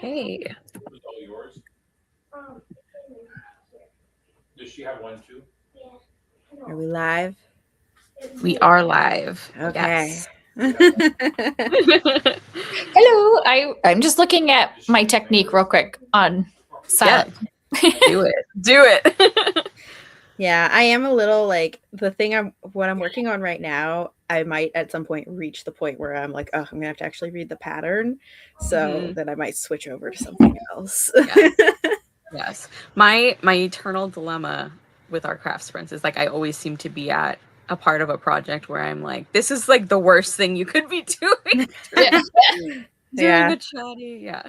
Okay. Was all yours? Does she have one too? Are we live? We are live. Okay. Yes. Hello. I'm just looking at my technique real quick on silent. Do it. Do it. Yeah, I am a little like what I'm working on right now. I might at some point reach the point where I'm like, oh, I'm gonna have to actually read the pattern. So then I might switch over to something else. Yes. My eternal dilemma with our craft sprints is like I always seem to be at a part of a project where I'm like, this is like the worst thing you could be doing. Doing a chatty. Yeah.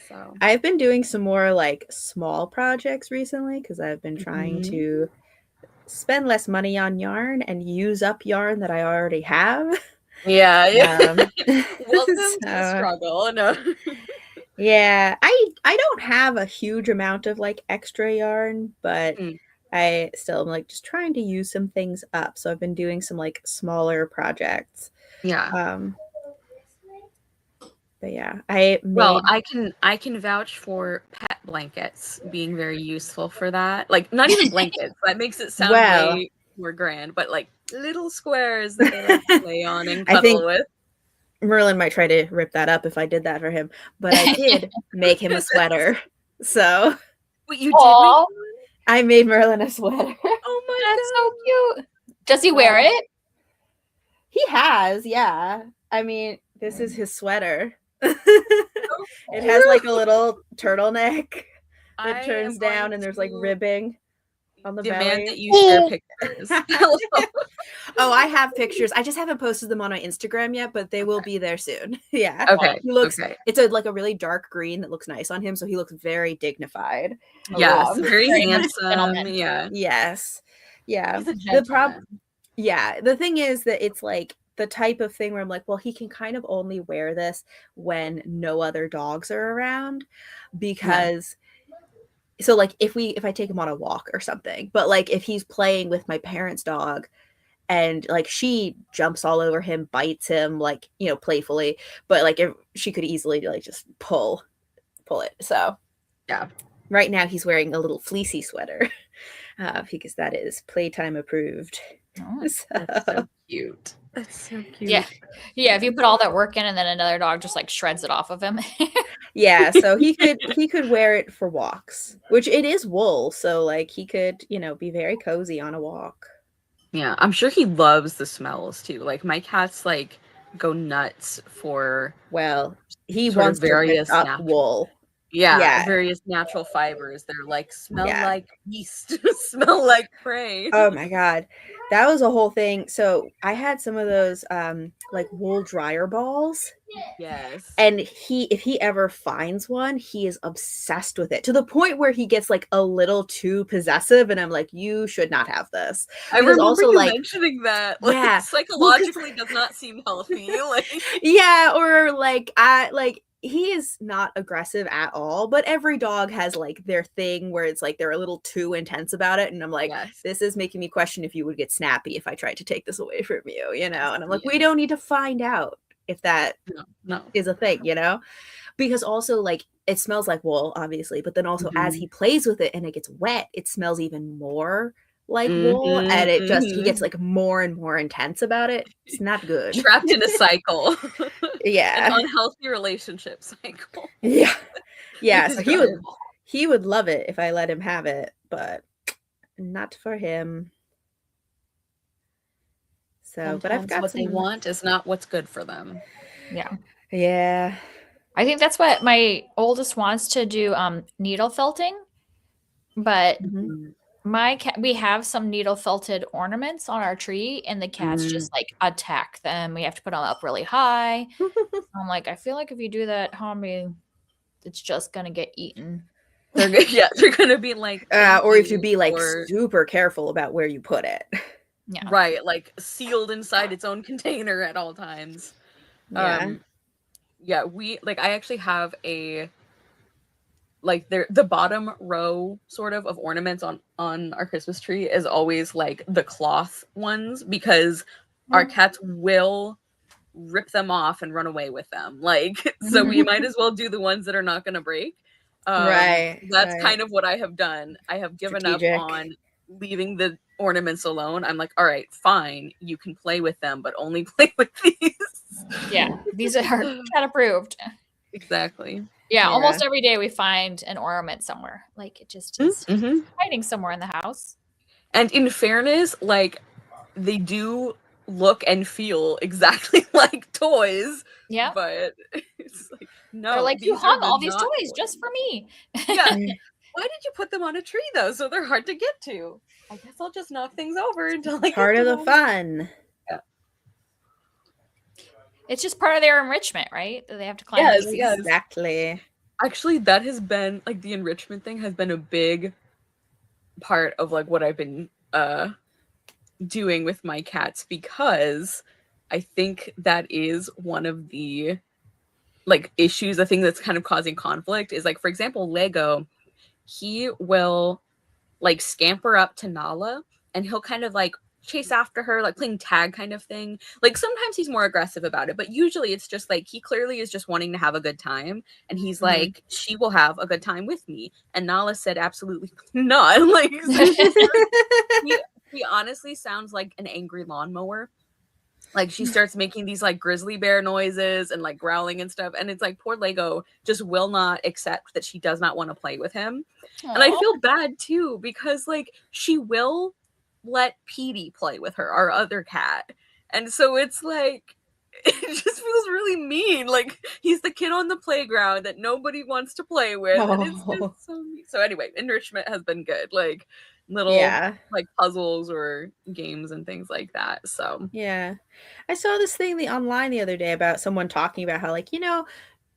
So I've been doing some more like small projects recently because I've been trying to spend less money on yarn and use up yarn that I already have. Yeah. Welcome to the struggle. No. Yeah, I don't have a huge amount of like extra yarn, but I still am like just trying to use some things up. So I've been doing some like smaller projects. Yeah. But yeah, I can vouch for pet blankets being very useful for that. Like not even blankets. That makes it sound way more grand, but like little squares that they like to lay on and cuddle with. Merlin might try to rip that up if I did that for him, but I did make him a sweater. So what you did? I made Merlin a sweater. Oh my God. That's so cute. Does he wear it? He has, yeah. I mean, this is his sweater. It has like a little turtleneck that turns down and there's like ribbing on the belly. That you share pictures. Oh, I have pictures. I just haven't posted them on my Instagram yet, but they will be there soon. Yeah. Okay. He looks. It's like a really dark green that looks nice on him, so he looks very dignified. Yes, very handsome. Yeah. Yes. Yeah. He's a gentleman. The thing is that it's like the type of thing where I'm like, well, he can kind of only wear this when no other dogs are around, because. So like if I take him on a walk or something, but like if he's playing with my parents' dog and like she jumps all over him, bites him, like, you know, playfully, but like if she could easily like just pull it. So yeah, right now he's wearing a little fleecy sweater because that is playtime approved. That's so cute. That's so cute. Yeah. If you put all that work in and then another dog just like shreds it off of him. Yeah, so he could wear it for walks, which it is wool, so like he could, you know, be very cozy on a walk. Yeah, I'm sure he loves the smells too. Like my cats like go nuts for he wants various to up wool. Yeah, various natural fibers. They're like smell like yeast, smell like prey. Oh my God. That was a whole thing. So I had some of those like wool dryer balls. Yes. And if he ever finds one, he is obsessed with it to the point where he gets like a little too possessive, and I'm like, you should not have this. I remember also you mentioning that. Like, psychologically does not seem healthy. Like or like he is not aggressive at all, but every dog has like their thing where it's like they're a little too intense about it, and I'm like, this is making me question if you would get snappy if I tried to take this away from you, you know. And I'm like, we don't need to find out if that is a thing, you know, because also like it smells like wool, obviously, but then also as he plays with it and it gets wet, it smells even more like wool, and it just he gets like more and more intense about it. It's not good. Trapped in a cycle. An unhealthy relationship cycle. Yeah. So he would love it if I let him have it, but not for him. So sometimes but I've got what they want is not what's good for them. Yeah. I think that's what my oldest wants to do, needle felting, but my cat, we have some needle felted ornaments on our tree, and the cats just like attack them. We have to put them up really high. I'm like, I feel like if you do that, homie, it's just gonna get eaten. They're gonna be like, or if you be like super careful about where you put it. Yeah, right, like sealed inside its own container at all times. We like I actually have a like the bottom row sort of ornaments on our Christmas tree is always like the cloth ones, because our cats will rip them off and run away with them. Like, so we might as well do the ones that are not going to break. That's kind of what I have done. I have given up on leaving the ornaments alone. I'm like, all right, fine, you can play with them, but only play with these. Yeah, these are cat approved. Exactly. Yeah, almost every day we find an ornament somewhere. Like it just is hiding somewhere in the house. And in fairness, like they do look and feel exactly like toys. Yeah. But it's like, no. They're like, you hung all these toys just for me. Yeah. Why did you put them on a tree though? So they're hard to get to. I guess I'll just knock things over until I part of the fun. Yeah. It's just part of their enrichment, right? That they have to climb. Yes, exactly. Actually, that has been like the enrichment thing has been a big part of like what I've been doing with my cats, because I think that is one of the like issues, the thing that's kind of causing conflict is like, for example, Lego, he will like scamper up to Nala and he'll kind of like chase after her, like playing tag kind of thing. Like sometimes he's more aggressive about it, but usually it's just like he clearly is just wanting to have a good time, and he's like, she will have a good time with me. And Nala said absolutely not. Like he honestly sounds like an angry lawnmower. Like she starts making these like grizzly bear noises and like growling and stuff, and it's like poor Lego just will not accept that she does not want to play with him. Aww. And I feel bad too, because like she will let Petey play with her, our other cat, and so it's like it just feels really mean. Like he's the kid on the playground that nobody wants to play with, and it's just so mean. So anyway, enrichment has been good, like little like puzzles or games and things like that. So yeah, I saw this thing online the other day about someone talking about how, like, you know,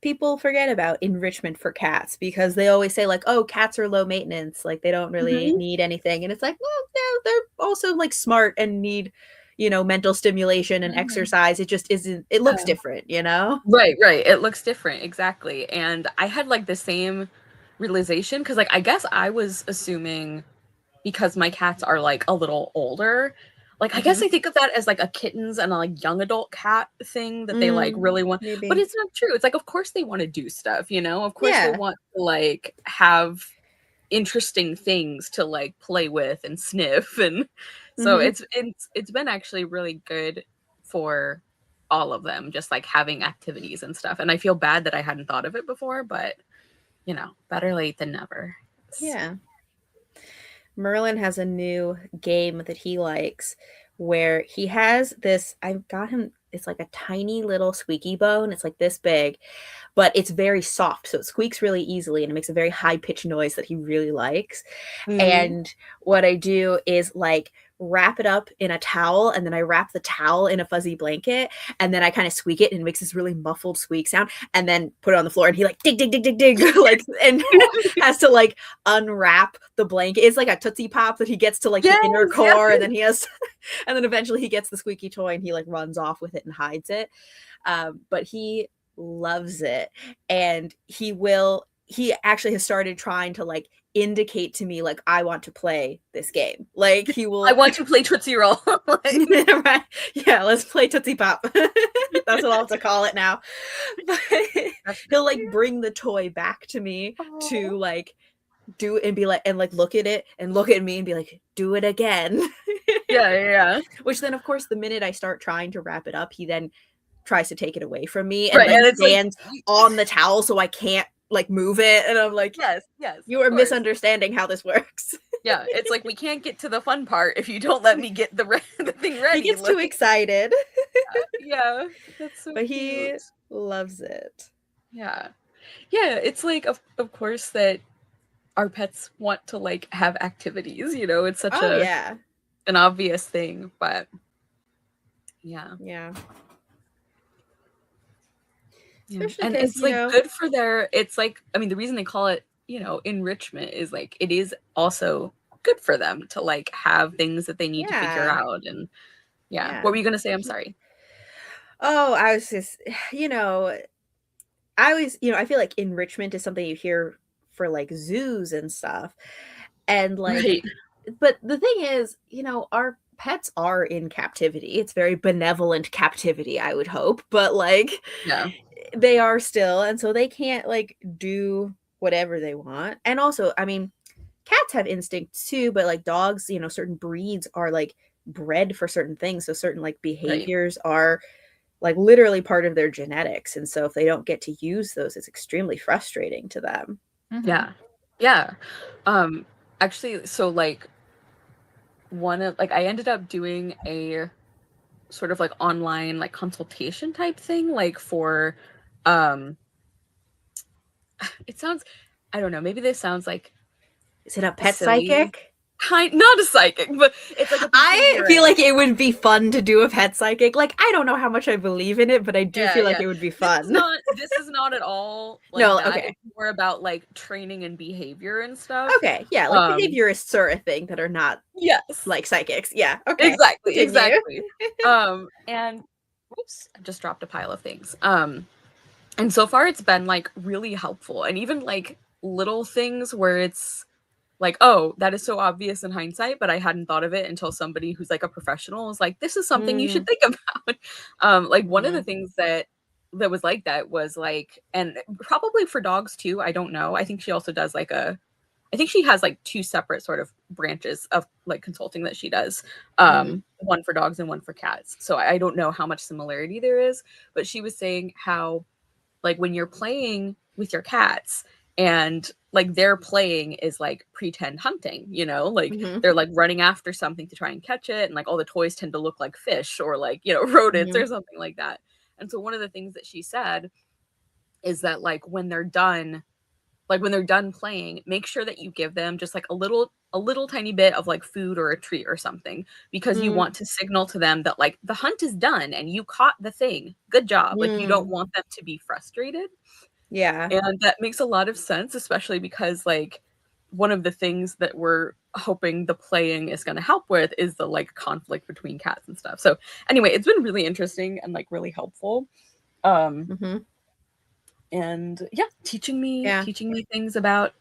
people forget about enrichment for cats because they always say like, oh, cats are low maintenance, like they don't really need anything, and it's like, well, no, they're also like smart and need, you know, mental stimulation and exercise. It just isn't, it looks different, you know? Right, it looks different, exactly. And I had like the same realization because like I guess I was assuming, because my cats are like a little older, like I guess I think of that as like a kittens and a like young adult cat thing that they like really want. Maybe. But it's not true. It's like, of course they want to do stuff, you know? Of course they want to like have interesting things to like play with and sniff, and so it's been actually really good for all of them, just like having activities and stuff. And I feel bad that I hadn't thought of it before, but you know, better late than never. Yeah. Merlin has a new game that he likes where he has this, I've got him, it's like a tiny little squeaky bone. It's like this big, but it's very soft. So it squeaks really easily and it makes a very high pitched noise that he really likes. And what I do is like wrap it up in a towel, and then I wrap the towel in a fuzzy blanket, and then I kind of squeak it and it makes this really muffled squeak sound, and then put it on the floor, and he like dig dig dig dig dig like, and has to like unwrap the blanket. It's like a Tootsie Pop that he gets to like the inner core, and then he has and then eventually he gets the squeaky toy and he like runs off with it and hides it. But he loves it, and he actually has started trying to like indicate to me like, I want to play this game. Like he will, I want to play Tootsie Roll. Right? Yeah, let's play Tootsie Pop. That's what I'll have to call it now. But he'll like bring the toy back to me to like do and be like, and like look at it and look at me and be like, do it again. Yeah. Which then of course the minute I start trying to wrap it up, he then tries to take it away from me and like stands like on the towel so I can't like move it, and I'm like, yes, you are misunderstanding how this works. Yeah, it's like we can't get to the fun part if you don't let me get the thing ready. He gets too excited. Yeah, that's so but cute. He loves it. Yeah, it's like of course that our pets want to like have activities, you know, it's such an obvious thing, but yeah. And it's like good for it's like, I mean, the reason they call it, you know, enrichment is like it is also good for them to like have things that they need to figure out. And what were you gonna say? I'm sorry. Oh, I was just, you know, I always, you know, I feel like enrichment is something you hear for like zoos and stuff, and like but the thing is, you know, our pets are in captivity. It's very benevolent captivity, I would hope, but like they are still, and so they can't like do whatever they want. And also, I mean, cats have instincts too, but like dogs, you know, certain breeds are like bred for certain things, so certain like behaviors are like literally part of their genetics, and so if they don't get to use those, it's extremely frustrating to them. Yeah. Actually, so like one of like I ended up doing a sort of like online like consultation type thing, like for it sounds, I don't know, maybe this sounds like, is it a pet silly. psychic? Not a psychic, but it's like I feel like it would be fun to do a pet psychic. Like, I don't know how much I believe in it, but I do feel like it would be fun. This is not at all like no, that. okay. It's more about like training and behavior and stuff. Okay, yeah, like behaviorists are a thing that are not like psychics. Yeah, okay. Exactly. And whoops, I just dropped a pile of things. And so far it's been like really helpful, and even like little things where it's like, oh, that is so obvious in hindsight, but I hadn't thought of it until somebody who's like a professional was like, this is something you should think about. Like one of the things that was like that was like, and probably for dogs too, I don't know. I think she also does like I think she has like two separate sort of branches of like consulting that she does. One for dogs and one for cats. So I don't know how much similarity there is, but she was saying how like when you're playing with your cats and like their playing is like pretend hunting, you know, like they're like running after something to try and catch it, and like all the toys tend to look like fish or like, you know, rodents or something like that. And so one of the things that she said is that like when they're done playing, make sure that you give them just like a little tiny bit of like food or a treat or something, because you want to signal to them that like the hunt is done and you caught the thing. Good job. Like you don't want them to be frustrated. Yeah. And that makes a lot of sense, especially because like one of the things that we're hoping the playing is going to help with is the like conflict between cats and stuff. So anyway, it's been really interesting and like really helpful. And yeah, teaching me things about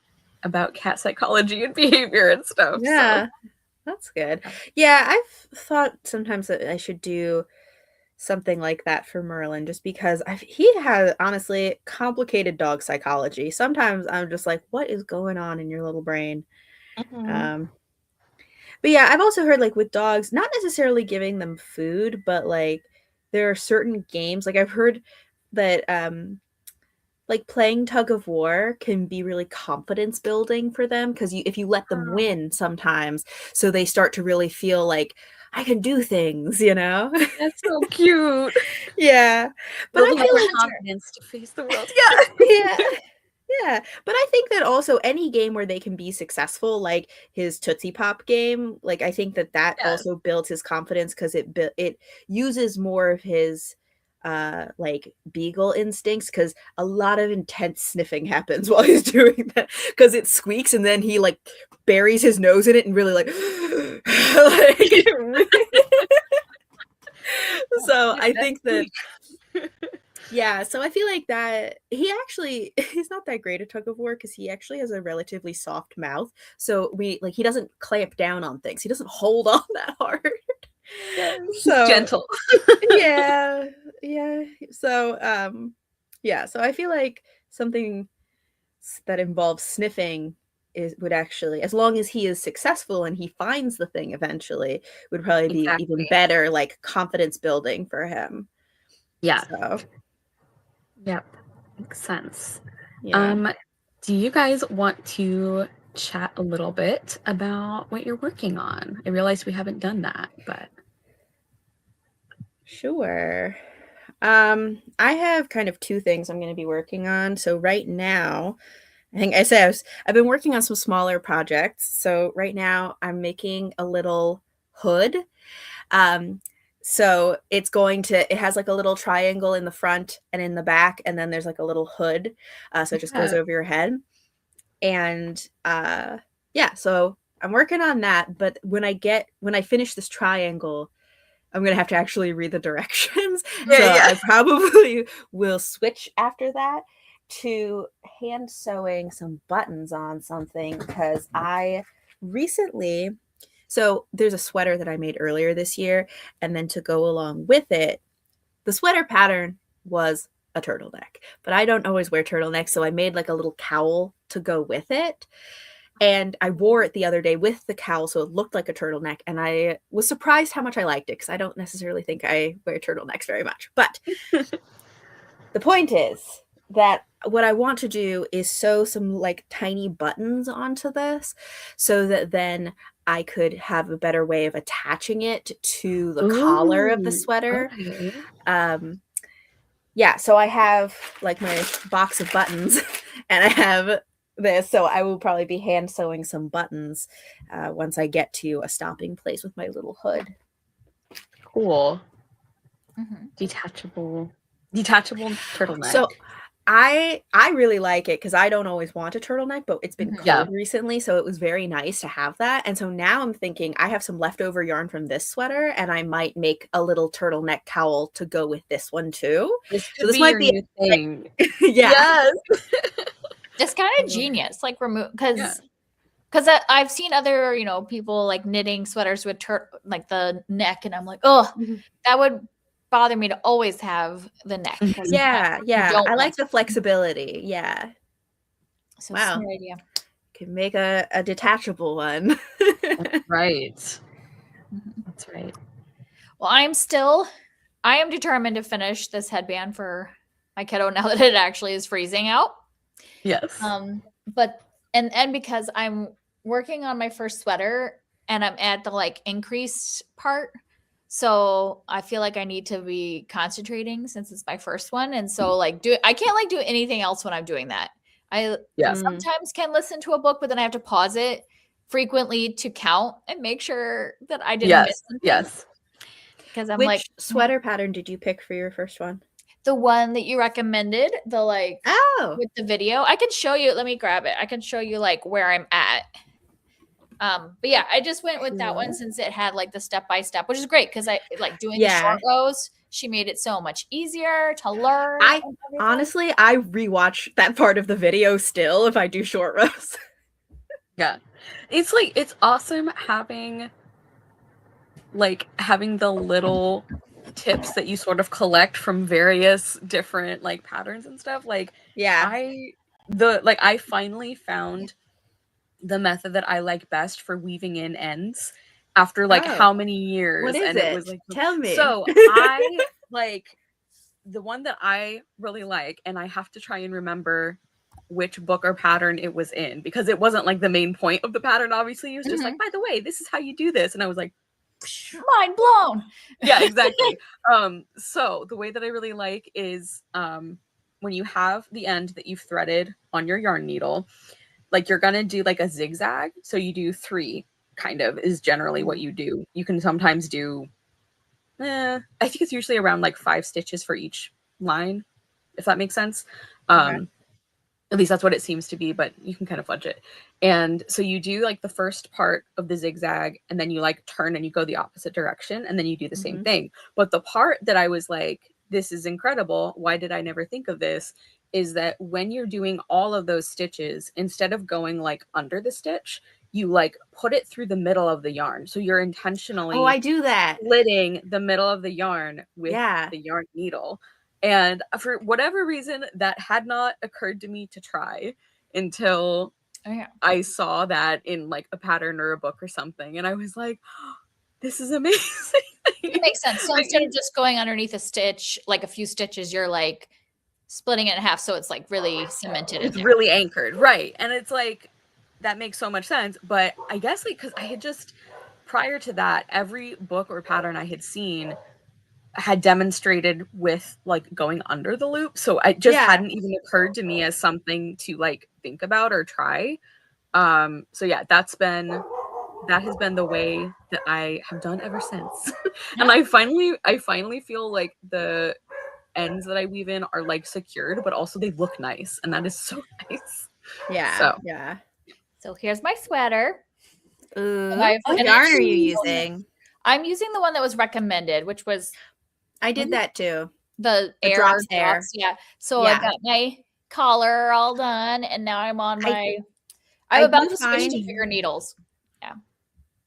cat psychology and behavior and stuff. Yeah. So. That's good. Yeah, I've thought sometimes that I should do something like that for Merlin, just because he has honestly complicated dog psychology. Sometimes I'm just like, what is going on in your little brain? But yeah, I've also heard like with dogs, not necessarily giving them food, but like there are certain games, like I've heard that like playing tug of war can be really confidence building for them, because if you let them win sometimes, so they start to really feel like I can do things, you know. That's so cute. Yeah, but I feel like confidence to face the world. Yeah, but I think that also any game where they can be successful, like his Tootsie Pop game, like I think that also builds his confidence, because it uses more of his like beagle instincts, because a lot of intense sniffing happens while he's doing that, because it squeaks and then he like buries his nose in it and really like, so I think that yeah, so I feel like that he's not that great at tug of war, because he actually has a relatively soft mouth, so he doesn't clamp down on things, he doesn't hold on that hard. So gentle. yeah so so I feel like something that involves sniffing would actually, as long as he is successful and he finds the thing eventually, would probably be even better, like confidence building for him. So yep, makes sense. Do you guys want to chat a little bit about what you're working on? I realize we haven't done that, but sure. I have kind of two things I'm going to be working on. So right now, I think I said I've been working on some smaller projects. So right now I'm making a little hood. So it has like a little triangle in the front and in the back, and then there's like a little hood. So it just goes over your head. And so I'm working on that. But when I finish this triangle, I'm going to have to actually read the directions. I probably will switch after that to hand sewing some buttons on something, because I recently So there's a sweater that I made earlier this year, and then to go along with it, the sweater pattern was a turtleneck, but I don't always wear turtlenecks, so I made like a little cowl to go with it. And I wore it the other day with the cowl, so it looked like a turtleneck, and I was surprised how much I liked it, because I don't necessarily think I wear turtlenecks very much. But the point is that what I want to do is sew some like tiny buttons onto this, so that then I could have a better way of attaching it to the collar of the sweater. Okay. Yeah, so I have like my box of buttons, and I have this, so I will probably be hand sewing some buttons once I get to a stopping place with my little hood. Cool. Detachable turtleneck. So I really like it, because I don't always want a turtleneck, but it's been cold recently, so it was very nice to have that. And so now I'm thinking I have some leftover yarn from this sweater, and I might make a little turtleneck cowl to go with this one too. This So this might be a thing. yeah. Yes. It's kind of genius, like remove because I've seen other people like knitting sweaters with like the neck, and I'm like, oh, that would bother me to always have the neck. Yeah. I like the flexibility. Yeah. So wow. It's an idea. Can make a detachable one. That's right. That's right. Well, I am determined to finish this headband for my kiddo now that it actually is freezing out. Yes. But and because I'm working on my first sweater and I'm at the like increased part, so I feel like I need to be concentrating since it's my first one. And so I can't like do anything else when I'm doing that. I sometimes can listen to a book, but then I have to pause it frequently to count and make sure that I didn't miss something. Yes. Because I'm Which sweater pattern did you pick for your first one? The one that you recommended, with the video. I can show you. Let me grab it. I can show you like where I'm at. But yeah, I just went with that one since it had like the step-by-step, which is great because I like doing the short rows. She made it so much easier to learn. I rewatch that part of the video still if I do short rows. Yeah. It's awesome having the little tips that you sort of collect from various different like patterns and stuff. I finally found the method that I like best for weaving in ends after how many years. What is it? Was tell me. So I the one that I really like, and I have to try and remember which book or pattern it was in, because it wasn't like the main point of the pattern, obviously. It was just like, by the way, this is how you do this. And I was like, mind blown. Yeah, exactly. So the way that I really like is when you have the end that you've threaded on your yarn needle, you're gonna do a zigzag. So you do 3 kind of is generally what you do. You can sometimes do I think it's usually around 5 stitches for each line, if that makes sense. At least that's what it seems to be, but you can kind of fudge it. And so you do the first part of the zigzag, and then you turn and you go the opposite direction, and then you do the same thing. But the part that I was like, this is incredible, why did I never think of this, is that when you're doing all of those stitches, instead of going under the stitch, you put it through the middle of the yarn. So you're intentionally I do that, slitting the middle of the yarn with the yarn needle. And for whatever reason, that had not occurred to me to try until I saw that in a pattern or a book or something. And I was like, oh, this is amazing. It makes sense. So instead of just going underneath a stitch, a few stitches, you're splitting it in half. So it's really cemented. It's really anchored. Right. And it's that makes so much sense. But I guess because I had just, prior to that, every book or pattern I had seen had demonstrated with going under the loop, so it just hadn't even occurred to me as something to think about or try. So yeah, that has been the way that I have done ever since. And I finally feel the ends that I weave in are secured, but also they look nice, and that is so nice. So here's my sweater. What yarn are you using? I'm using the one that was recommended, which was I did that too. The drops. Yeah. So I got my collar all done, and now I'm on my. I'm about to switch to bigger needles. Yeah.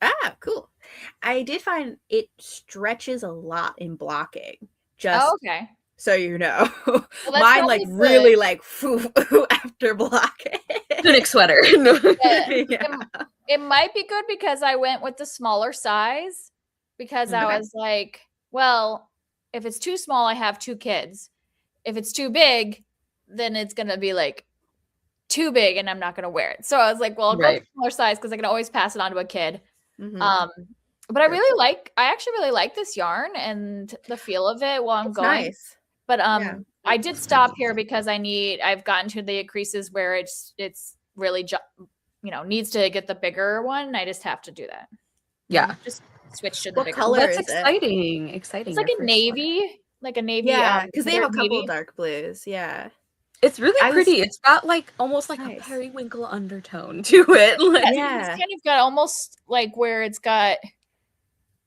Ah, cool. I did find it stretches a lot in blocking. Just Oh, okay. so you know. Well, that's Mine like probably really good. like after blocking. Tunic sweater. Yeah. It might be good because I went with the smaller size because I Okay. was like, well, if it's too small, I have 2 kids. If it's too big, then it's going to be like too big and I'm not going to wear it. So I was like, well, I'll go with the smaller size because I can always pass it on to a kid. Mhm. But I actually really like this yarn and the feel of it while I'm It's going. nice. But Yeah. I did stop here because I've gotten to the creases where it's really needs to get the bigger one. I just have to do that. Yeah. Just switch to the What bigger color one. That's is it? exciting. Exciting. It's like your a first sweater. navy, Yeah, because they have a couple navy. of dark blues. Yeah. It's really I was- pretty. It's got like almost like Nice. a periwinkle undertone to it. Like, Yeah. It's kind of got almost like where it's got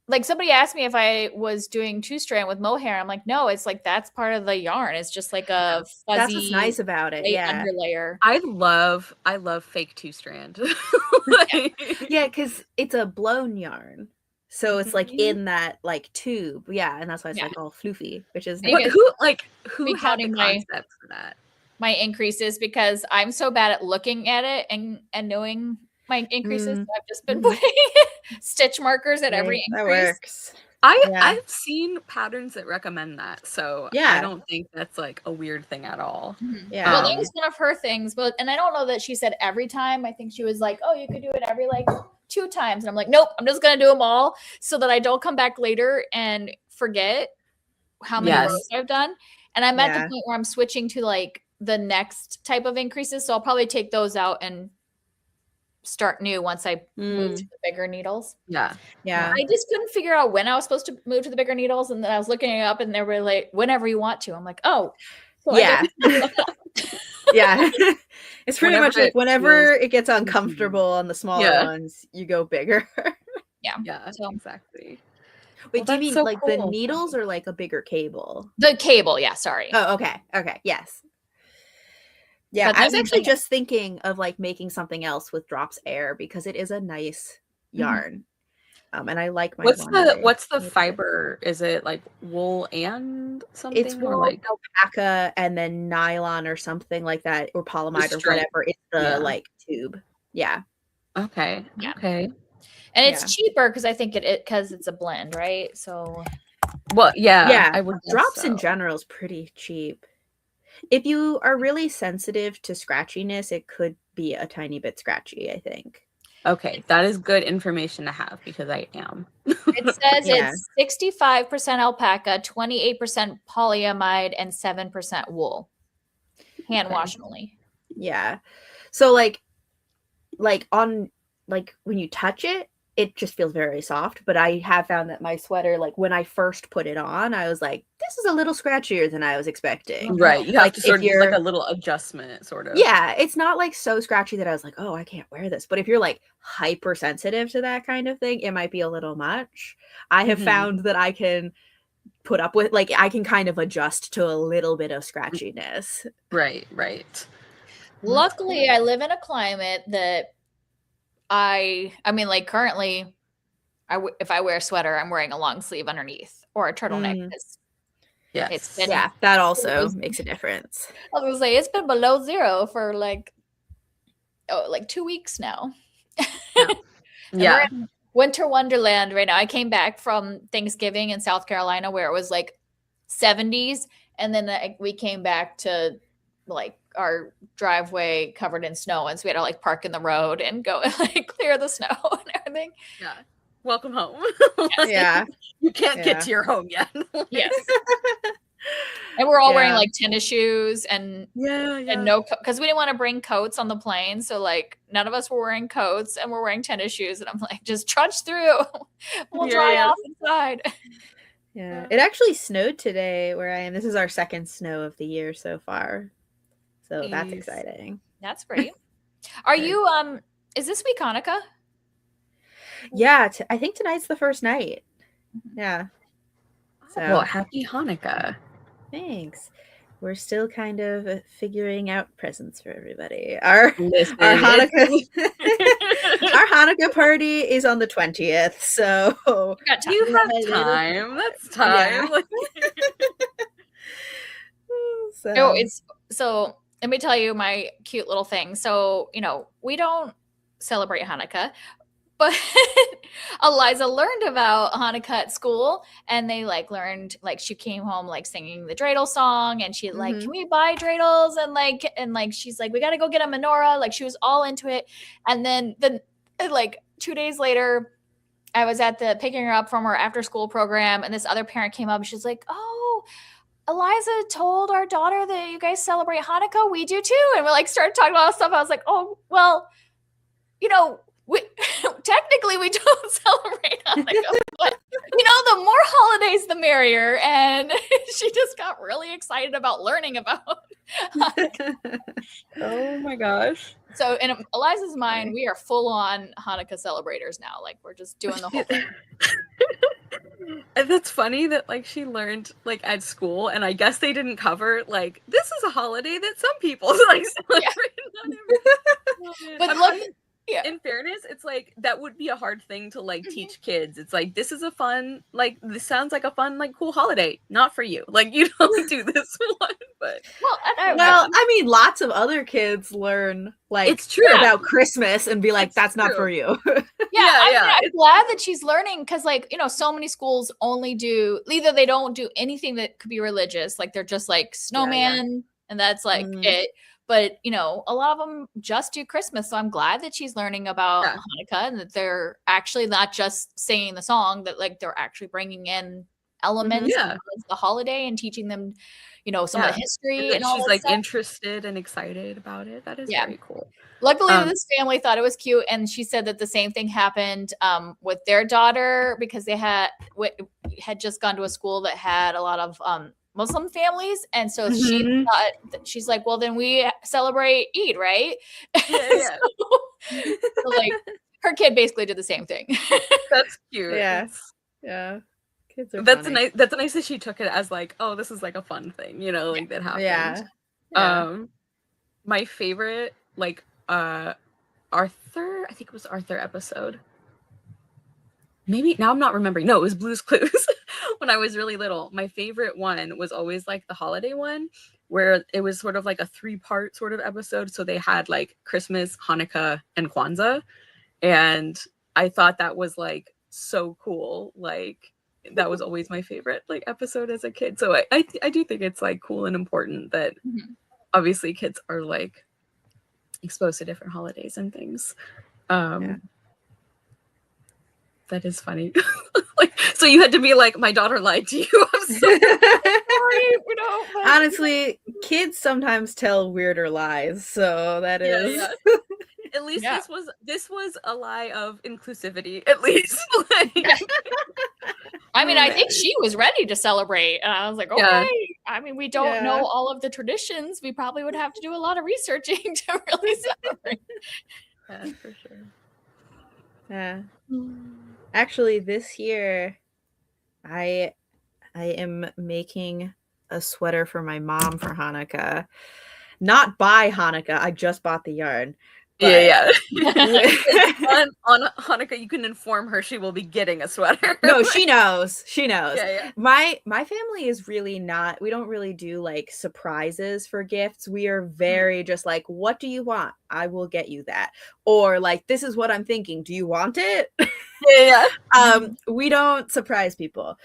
like somebody asked me if I was doing 2-strand with mohair. I'm like, no, it's like that's part of the yarn. It's just like a fuzzy That's what's nice about it. light Yeah. underlayer. I love fake 2-strand. Yeah, because it's a blown yarn. So it's like in that like tube. Yeah, and that's why it's Yeah. like all floofy, which is You But nice. who be had the counting my- concept for that? My increases because I'm so bad at looking at it and knowing my increases. So I've just been putting stitch markers at every That increase. works. Yeah. I've seen patterns that recommend that, so Yeah. I don't think that's like a weird thing at all. Yeah. Well, that was one of her things, and I don't know that she said every time. I think she was like, "Oh, you could do it every like 2 times," and I'm like, "Nope, I'm just gonna do them all so that I don't come back later and forget how many rows I've done." And I'm at the point where I'm switching to like the next type of increases, so I'll probably take those out and start new once I move to the bigger needles. Yeah. I just couldn't figure out when I was supposed to move to the bigger needles, and then I was looking it up, and they were like, "Whenever you want to." I'm like, "Oh, so yeah." Yeah. It's pretty much like whenever it gets uncomfortable on the smaller ones, you go bigger. Yeah, so, exactly. Wait, do you mean like the needles or like a bigger cable? The cable, yeah, sorry. Oh, okay. Okay, yes. Yeah, I was actually just thinking of like making something else with Drops Air because it is a nice yarn. And I like my what's the fiber? Is it like wool and something? It's wool, like alpaca, and then nylon or something like that, or polyamide or whatever. It's the like tube. Yeah. Okay. Yeah. Okay. And it's cheaper because I think because it's a blend, right? So well, yeah. I would Drops in general is pretty cheap. If you are really sensitive to scratchiness, it could be a tiny bit scratchy, I think. Okay, that is good information to have because I am. It says it's 65% alpaca, 28% polyamide, and 7% wool. Hand wash only. Yeah. So like on like when you touch it, it just feels very soft. But I have found that my sweater, like when I first put it on, I was like, this is a little scratchier than I was expecting. Right. You have like to sort of do like a little adjustment, sort of. Yeah, it's not like so scratchy that I was like, oh, I can't wear this. But if you're like hypersensitive to that kind of thing, it might be a little much. I have found that I can put up with, like, I can kind of adjust to a little bit of scratchiness. Right, right. Luckily, I live in a climate that I mean, like currently, if I wear a sweater, I'm wearing a long sleeve underneath or a turtleneck. Yes. That also makes a difference. I was gonna say it's been below 0 for like 2 weeks now. Yeah. We're in winter wonderland right now. I came back from Thanksgiving in South Carolina where it was like 70s, and then we came back to like our driveway covered in snow, and so we had to like park in the road and go and like clear the snow and everything. Yeah. Welcome home. Yeah. You can't get to your home yet. Yes. And we're all wearing like tennis shoes and no, because we didn't want to bring coats on the plane. So like none of us were wearing coats and we're wearing tennis shoes. And I'm like, just trudge through. We'll dry off inside. Yeah. It actually snowed today where I am. This is our second snow of the year so far. So that's exciting. That's great. Are you, is this week Hanukkah? Yeah. I think tonight's the first night. Yeah. So, well, happy Hanukkah. Thanks. we're still kind of figuring out presents for everybody. Our Listen, Hanukkah our Hanukkah party is on the 20th, so you have time. That's time. Yeah. No, it's so let me tell you my cute little thing. So, we don't celebrate Hanukkah, but Eliza learned about Hanukkah at school, and they learned, she came home singing the dreidel song, and she can we buy dreidels, and she's like, we got to go get a menorah. She was all into it. And then 2 days later, I was picking her up from her after school program, and this other parent came up and she's like, oh, Eliza told our daughter that you guys celebrate Hanukkah. We do too. And we started talking about all this stuff. I was like, oh, well, technically we don't celebrate Hanukkah, but the more holidays, the merrier. And she just got really excited about learning about Hanukkah. Oh my gosh. So in Eliza's mind, we are full on Hanukkah celebrators now. We're just doing the whole thing. And that's funny that she learned at school, and I guess they didn't cover this is a holiday that some people celebrate. Yeah. But look, in fairness, it's that would be a hard thing to teach kids. It's this is a fun this sounds like a fun cool holiday. Not for you. You don't do this one, but I mean, lots of other kids learn it's true about Christmas and be like, that's not for you. I'm glad that she's learning, because so many schools only do either they don't do anything that could be religious, they're just snowman, and that's it. But, a lot of them just do Christmas. So I'm glad that she's learning about Hanukkah, and that they're actually not just singing the song, that they're actually bringing in elements of the holiday and teaching them, some of the history. And all she's interested and excited about it. That is very cool. Luckily, this family thought it was cute. And she said that the same thing happened with their daughter, because they had just gone to a school that had a lot of Muslim families, and so she thought, she's like, well, then we celebrate Eid, right? Yeah. So, her kid basically did the same thing. That's cute. Yeah. Kids are that's funny. nice. That's nice that she took it as oh, this is a fun thing, that happened. Yeah. My favorite Arthur, I think it was Arthur episode. Maybe now I'm not remembering. No, it was Blue's Clues. When I was really little, my favorite one was always the holiday one, where it was sort of a 3-part sort of episode. So they had Christmas, Hanukkah, and Kwanzaa. And I thought that was so cool. That was always my favorite episode as a kid. So I do think it's cool and important that obviously kids are exposed to different holidays and things. That is funny. So you had to be my daughter lied to you. I'm so sorry. Honestly, kids sometimes tell weirder lies, so that is. Yeah. At least this was a lie of inclusivity. At least. I mean, I think she was ready to celebrate, and I was like, okay. Yeah. I mean, we don't know all of the traditions. We probably would have to do a lot of researching to really celebrate. Yeah, for sure. Yeah. Actually, this year, I am making a sweater for my mom for Hanukkah. Not by Hanukkah. I just bought the yarn. Yeah. on Hanukkah, you can inform her she will be getting a sweater. No, she knows. She knows. Yeah. My family is really not. We don't really do surprises for gifts. We are very just what do you want? I will get you that. Or this is what I'm thinking. Do you want it? Yeah. We don't surprise people.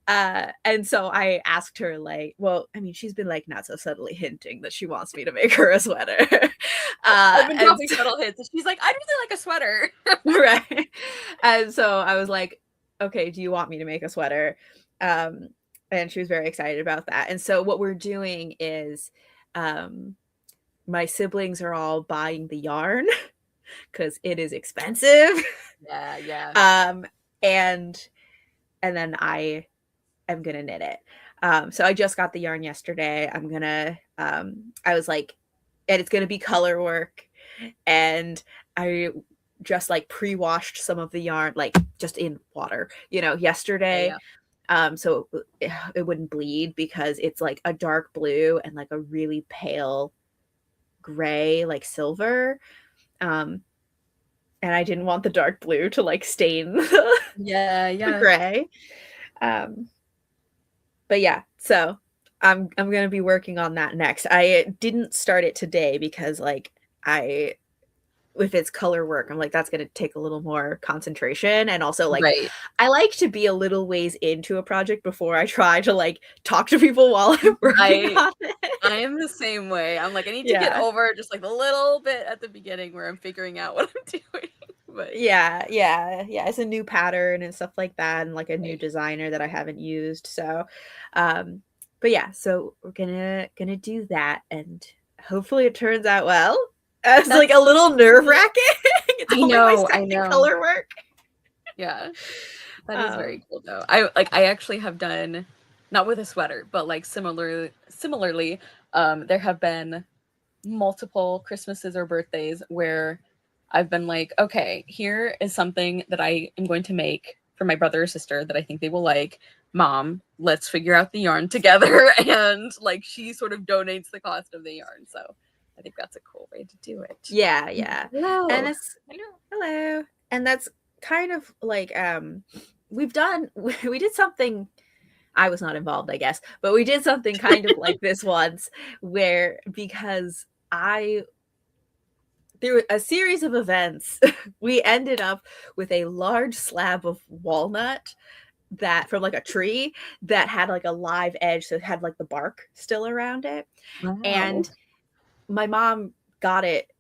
And so I asked her well, I mean, she's been not so subtly hinting that she wants me to make her a sweater. I've been dropping subtle hints. And she's like, I'd really like a sweater. Right. And so I was like, okay, do you want me to make a sweater? And she was very excited about that. And so what we're doing is my siblings are all buying the yarn because it is expensive. Yeah. And then I am gonna knit it. So I just got the yarn yesterday. I'm gonna I was and it's gonna be color work, and I just pre-washed some of the yarn just in water yesterday. so it wouldn't bleed because it's like a dark blue and like a really pale gray, like silver. And I didn't want the dark blue to like stain the gray. But yeah, so I'm gonna be working on that next. I didn't start it today because like if it's color work, I'm like, that's going to take a little more concentration. And also like, I like to be a little ways into a project before I try to like talk to people while I'm working on it. I am the same way. I'm like, I need to get over just like a little bit at the beginning where I'm figuring out what I'm doing. But yeah. It's a new pattern and stuff like that. And like a new designer that I haven't used. So, but yeah, so we're gonna do that. And hopefully it turns out well. It's like a little nerve-wracking. I know. Color work. Yeah, that is very cool though. I actually have done, not with a sweater, but like similarly, there have been multiple Christmases or birthdays where I've been like, okay, here is something that I am going to make for my brother or sister that I think they will like. Mom, let's figure out the yarn together, and like she sort of donates the cost of the yarn. So I think that's a cool way to do it. Yeah. Hello. And it's hello. And that's kind of like we did something. I was not involved, I guess, but we did something kind of like this once where because through a series of events, we ended up with a large slab of walnut that from like a tree that had like a live edge, so it had like the bark still around it. Wow. And my mom got it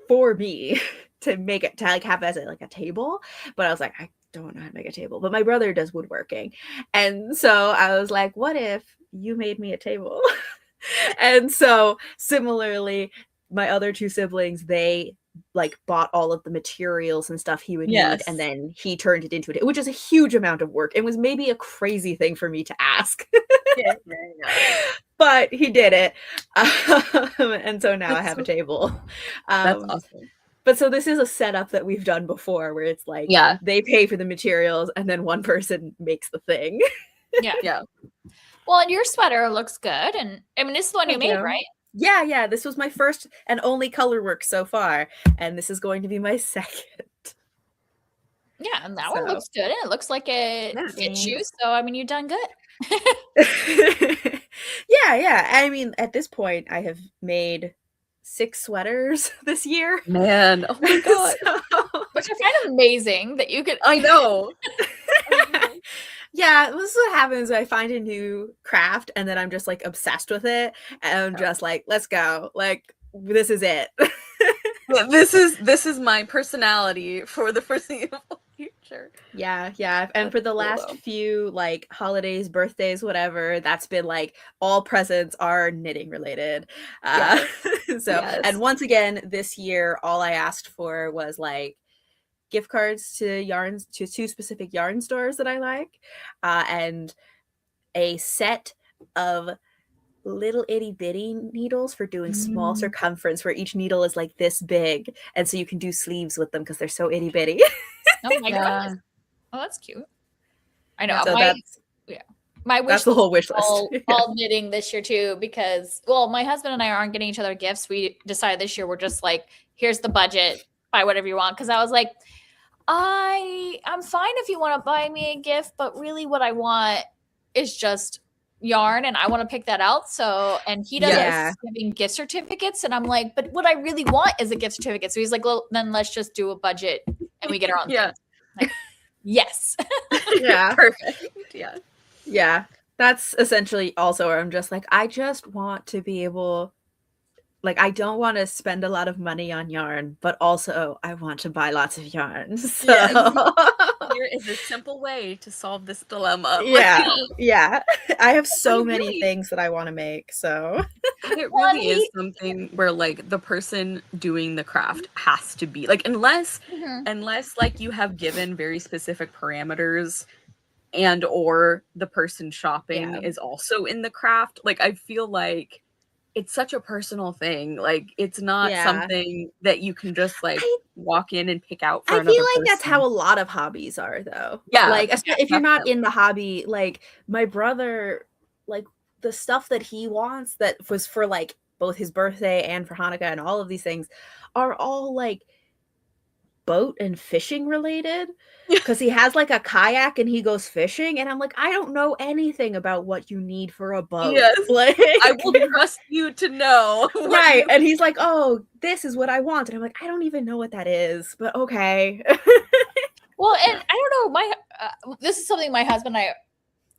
for me to make it to like have as like a table, but I was like, I don't know how to make a table. But my brother does woodworking, and so I was like, what if you made me a table? And so similarly, my other two siblings, they like bought all of the materials and stuff he would need, and then he turned it into it, which is a huge amount of work. It was maybe a crazy thing for me to ask. But he did it. And so now I have a table. That's awesome. But so this is a setup that we've done before where it's like they pay for the materials and then one person makes the thing. Yeah. Well, and your sweater looks good. And I mean, this is the one you made, right? Yeah. This was my first and only color work so far. And this is going to be my second. Yeah, and that one looks good. And it looks like it fits you. So, I mean, you've done good. Yeah. I mean, at this point, I have made 6 sweaters this year. Man, oh my god. Which I find amazing that you could. I know. Yeah, this is what happens when I find a new craft and then I'm just like obsessed with it. And I'm just like, let's go. Like, this is it. This is my personality for the foreseeable future. Yeah. And for the last few like holidays, birthdays, whatever, that's been like all presents are knitting related. And once again, this year, all I asked for was like gift cards to 2 specific yarn stores that I like, and a set of little itty bitty needles for doing small circumference where each needle is like this big, and so you can do sleeves with them because they're so itty bitty. Oh my god! Oh, that's cute. I know. So my wish. That's the whole wish list. All knitting this year too, because my husband and I aren't getting each other gifts. We decided this year we're just like, here's the budget, buy whatever you want. Because I was like, I'm fine if you want to buy me a gift, but really what I want is just yarn, and I want to pick that out. So, and he does giving gift certificates, and I'm like, but what I really want is a gift certificate. So he's like, well, then let's just do a budget and we get our own things. Like, yes. Yeah. Perfect. Yeah. That's essentially also where I'm just like, I just want to be able, like, I don't want to spend a lot of money on yarn, but also I want to buy lots of yarn. So here is a simple way to solve this dilemma. Yeah. I have so many things that I want to make. So it really is something where like the person doing the craft has to be like, unless like you have given very specific parameters and or the person shopping is also in the craft. Like, I feel like it's such a personal thing. Like, it's not something that you can just like walk in and pick out for I another feel like that's person. how a lot of hobbies are, though. Yeah, like if you're not definitely. in the hobby, like my brother, like the stuff that he wants that was for like both his birthday and for Hanukkah and all of these things are all like boat and fishing related, because he has like a kayak and he goes fishing, and I'm like, I don't know anything about what you need for a boat. Yes, Like, I will trust you to know. Right. And he's like, oh, this is what I want. And I'm like, I don't even know what that is, but okay. Well, and I don't know, this is something my husband and I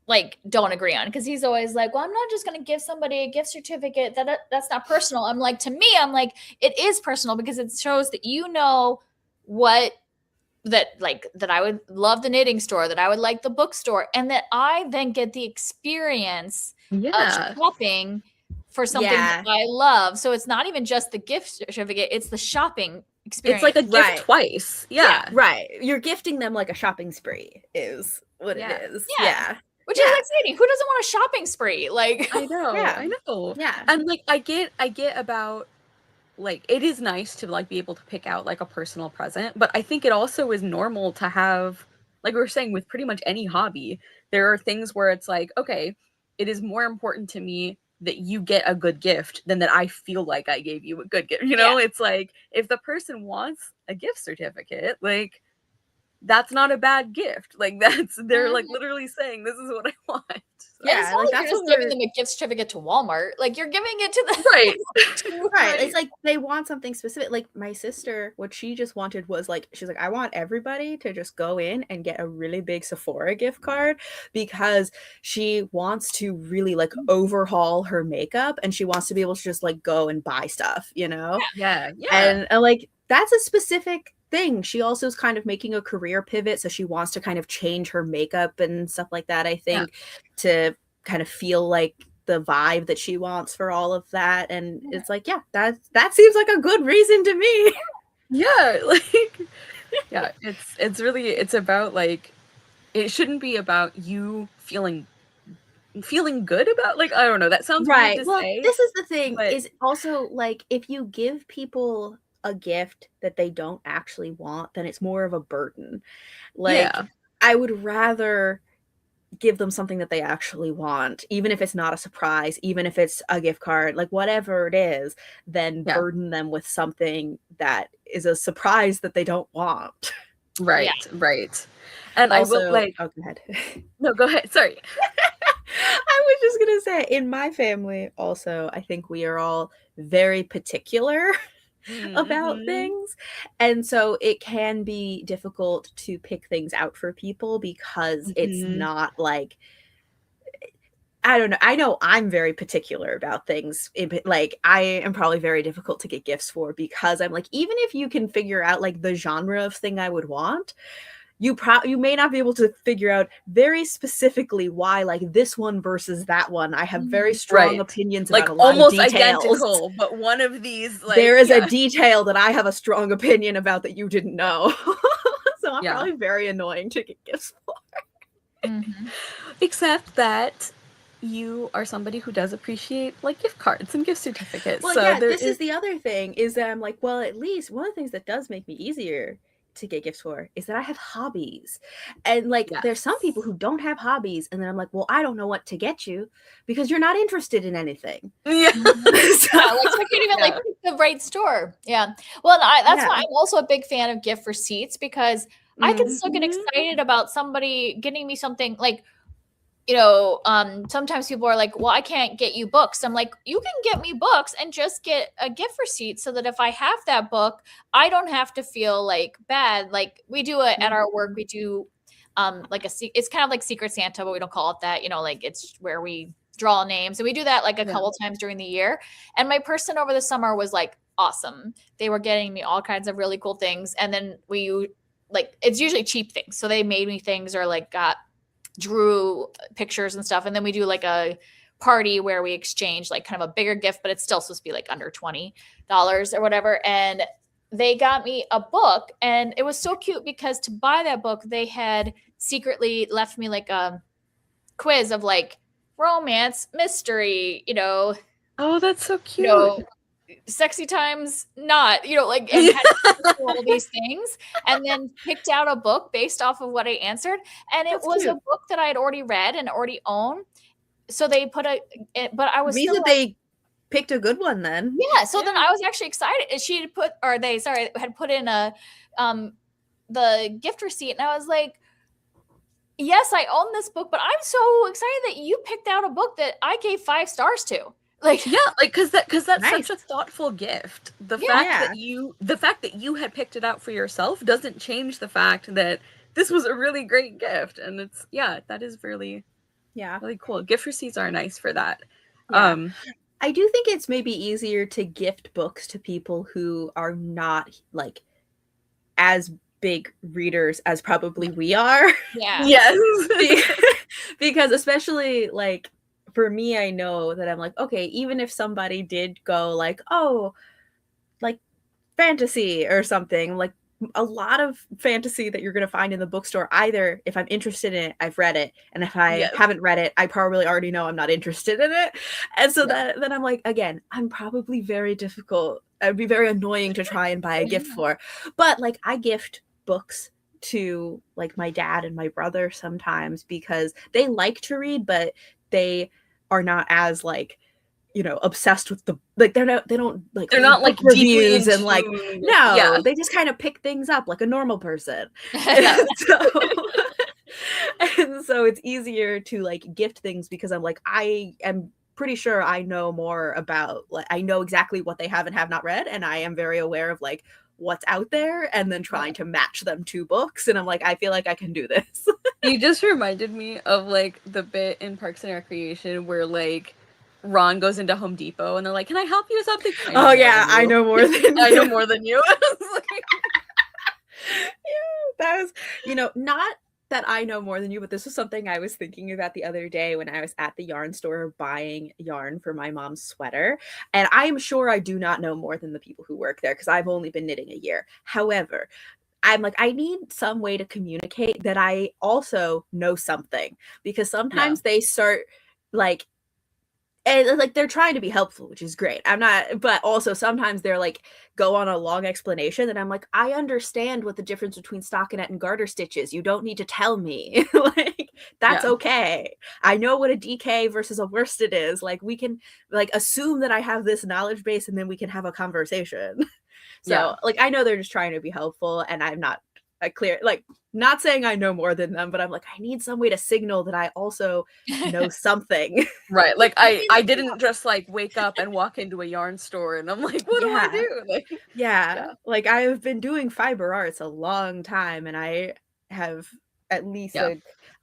like don't agree on, because he's always like, well, I'm not just going to give somebody a gift certificate, that's not personal. I'm like, to me, I'm like, it is personal, because it shows that you know what that I would love the knitting store, that I would like the bookstore, and that I then get the experience of shopping for something that I love. So it's not even just the gift certificate, it's the shopping experience. It's like a gift twice. Yeah. Right. You're gifting them like a shopping spree is what it is. Yeah. Which is exciting. Who doesn't want a shopping spree? Like, I know. I know. Yeah. And like I get about, like, it is nice to like be able to pick out like a personal present, but I think it also is normal to have, like we were saying, with pretty much any hobby, there are things where it's like, okay, it is more important to me that you get a good gift than that I feel like I gave you a good gift. You know, it's like, if the person wants a gift certificate, like, that's not a bad gift. Like, they're like literally saying, this is what I want. So. Yeah, it's like that's you're just giving them a gift certificate to Walmart. Like, you're giving it to the right. It's like they want something specific. Like my sister, what she just wanted was like, she's like, I want everybody to just go in and get a really big Sephora gift card, because she wants to really like overhaul her makeup, and she wants to be able to just like go and buy stuff, you know? Yeah. And like that's a specific thing. She also is kind of making a career pivot, so she wants to kind of change her makeup and stuff like that, I think, to kind of feel like the vibe that she wants for all of that. And it's like, that seems like a good reason to me. Like it's really, it's about like, it shouldn't be about you feeling good about, like, I don't know, that sounds right. weird to Well, say, this is the thing, but is also like, if you give people a gift that they don't actually want, then it's more of a burden. Like, I would rather give them something that they actually want, even if it's not a surprise, even if it's a gift card, like whatever it is, then burden them with something that is a surprise that they don't want. Right. And also, I will like, oh, go ahead. No, go ahead. Sorry. I was just gonna say, in my family also, I think we are all very particular about things, and so it can be difficult to pick things out for people, because it's not like, I don't know. I know I'm very particular about things. Like, I am probably very difficult to get gifts for, because I'm like, even if you can figure out like the genre of thing I would want, you may not be able to figure out very specifically why, like, this one versus that one. I have very strong opinions about, like, a lot almost of details. Identical, but one of these, like, there is a detail that I have a strong opinion about that you didn't know. So I'm probably very annoying to get gifts for. Except that you are somebody who does appreciate like gift cards and gift certificates. Well, so this is the other thing, is that I'm like, well, at least one of the things that does make me easier to get gifts for is that I have hobbies. And like, there's some people who don't have hobbies, and then I'm like, well, I don't know what to get you because you're not interested in anything. Like, so I can't even like pick the right store. Well, that's why I'm also a big fan of gift receipts, because I can still get excited about somebody getting me something. Like, you know, sometimes people are like, well, I can't get you books. I'm like, you can get me books and just get a gift receipt, so that if I have that book, I don't have to feel like bad. Like, we do it at our work. We do like it's kind of like Secret Santa, but we don't call it that. You know, like, it's where we draw names, and we do that like a couple times during the year. And my person over the summer was like awesome. They were getting me all kinds of really cool things. And then it's usually cheap things. So they made me things, or like drew pictures and stuff. And then we do like a party where we exchange like kind of a bigger gift, but it's still supposed to be like under $20 or whatever. And they got me a book, and it was so cute, because to buy that book, they had secretly left me like a quiz of like romance, mystery, you know. Oh, that's so cute. sexy times not, you know, like, and had to go through all these things and then picked out a book based off of what I answered. And it That's was cute. a book that I had already read and already owned. So they put but I was Means still that they picked a good one then. yeah. So then I was actually excited. And she had put, or they, sorry, had put in the gift receipt. And I was like, yes, I own this book, but I'm so excited that you picked out a book that I gave 5 stars to. Like, yeah, like because that's Nice. such a thoughtful gift. The Yeah. fact that you had picked it out for yourself doesn't change the fact that this was a really great gift, and it's that is really really cool. Gift receipts are nice for that. Yeah. I do think it's maybe easier to gift books to people who are not like as big readers as probably we are. Yeah. Yes. Because especially like for me, I know that I'm like, okay, even if somebody did go like, oh, like fantasy or something, like a lot of fantasy that you're going to find in the bookstore, either if I'm interested in it, I've read it, and if I haven't read it, I probably already know I'm not interested in it. And so then I'm like, again, I'm probably very difficult. I'd be very annoying to try and buy a gift for. But like I gift books to like my dad and my brother sometimes because they like to read, but they are not as like, you know, obsessed with the like they're not like reviews and like they just kind of pick things up like a normal person. And so it's easier to like gift things because I'm like, I am pretty sure I know more about, like, I know exactly what they have and have not read, and I am very aware of like what's out there and then trying to match them to books, and I'm like, I feel like I can do this. You just reminded me of like the bit in Parks and Recreation where like Ron goes into Home Depot and they're like, "Can I help you with something?" I know more than you. I know more than you. That was, you know, not that I know more than you, but this was something I was thinking about the other day when I was at the yarn store buying yarn for my mom's sweater. And I am sure I do not know more than the people who work there because I've only been knitting a year. However, I'm like, I need some way to communicate that I also know something, because sometimes they start like, and like they're trying to be helpful, which is great. I'm not, but also sometimes they're like go on a long explanation and I'm like, I understand what the difference between stockinette and garter stitch is. You don't need to tell me. Like that's okay. I know what a DK versus a worsted is. Like we can like assume that I have this knowledge base and then we can have a conversation. So like I know they're just trying to be helpful, and I'm not a clear, like, not saying I know more than them, but I'm like, I need some way to signal that I also know something. Right. Like I didn't just like wake up and walk into a yarn store and I'm like, what do I do? Like like I have been doing fiber arts a long time, and I have at least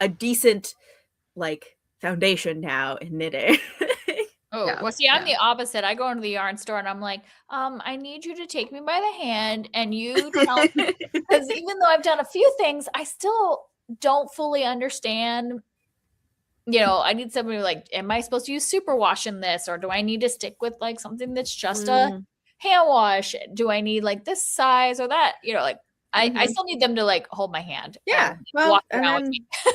a decent like foundation now in knitting. Well, see, I'm the opposite. I go into the yarn store and I'm like, I need you to take me by the hand and you tell me, because even though I've done a few things, I still don't fully understand. You know, I need somebody like, am I supposed to use superwash in this, or do I need to stick with like something that's just a hand wash? Do I need like this size or that? You know, like I still need them to like hold my hand. Yeah, well, and then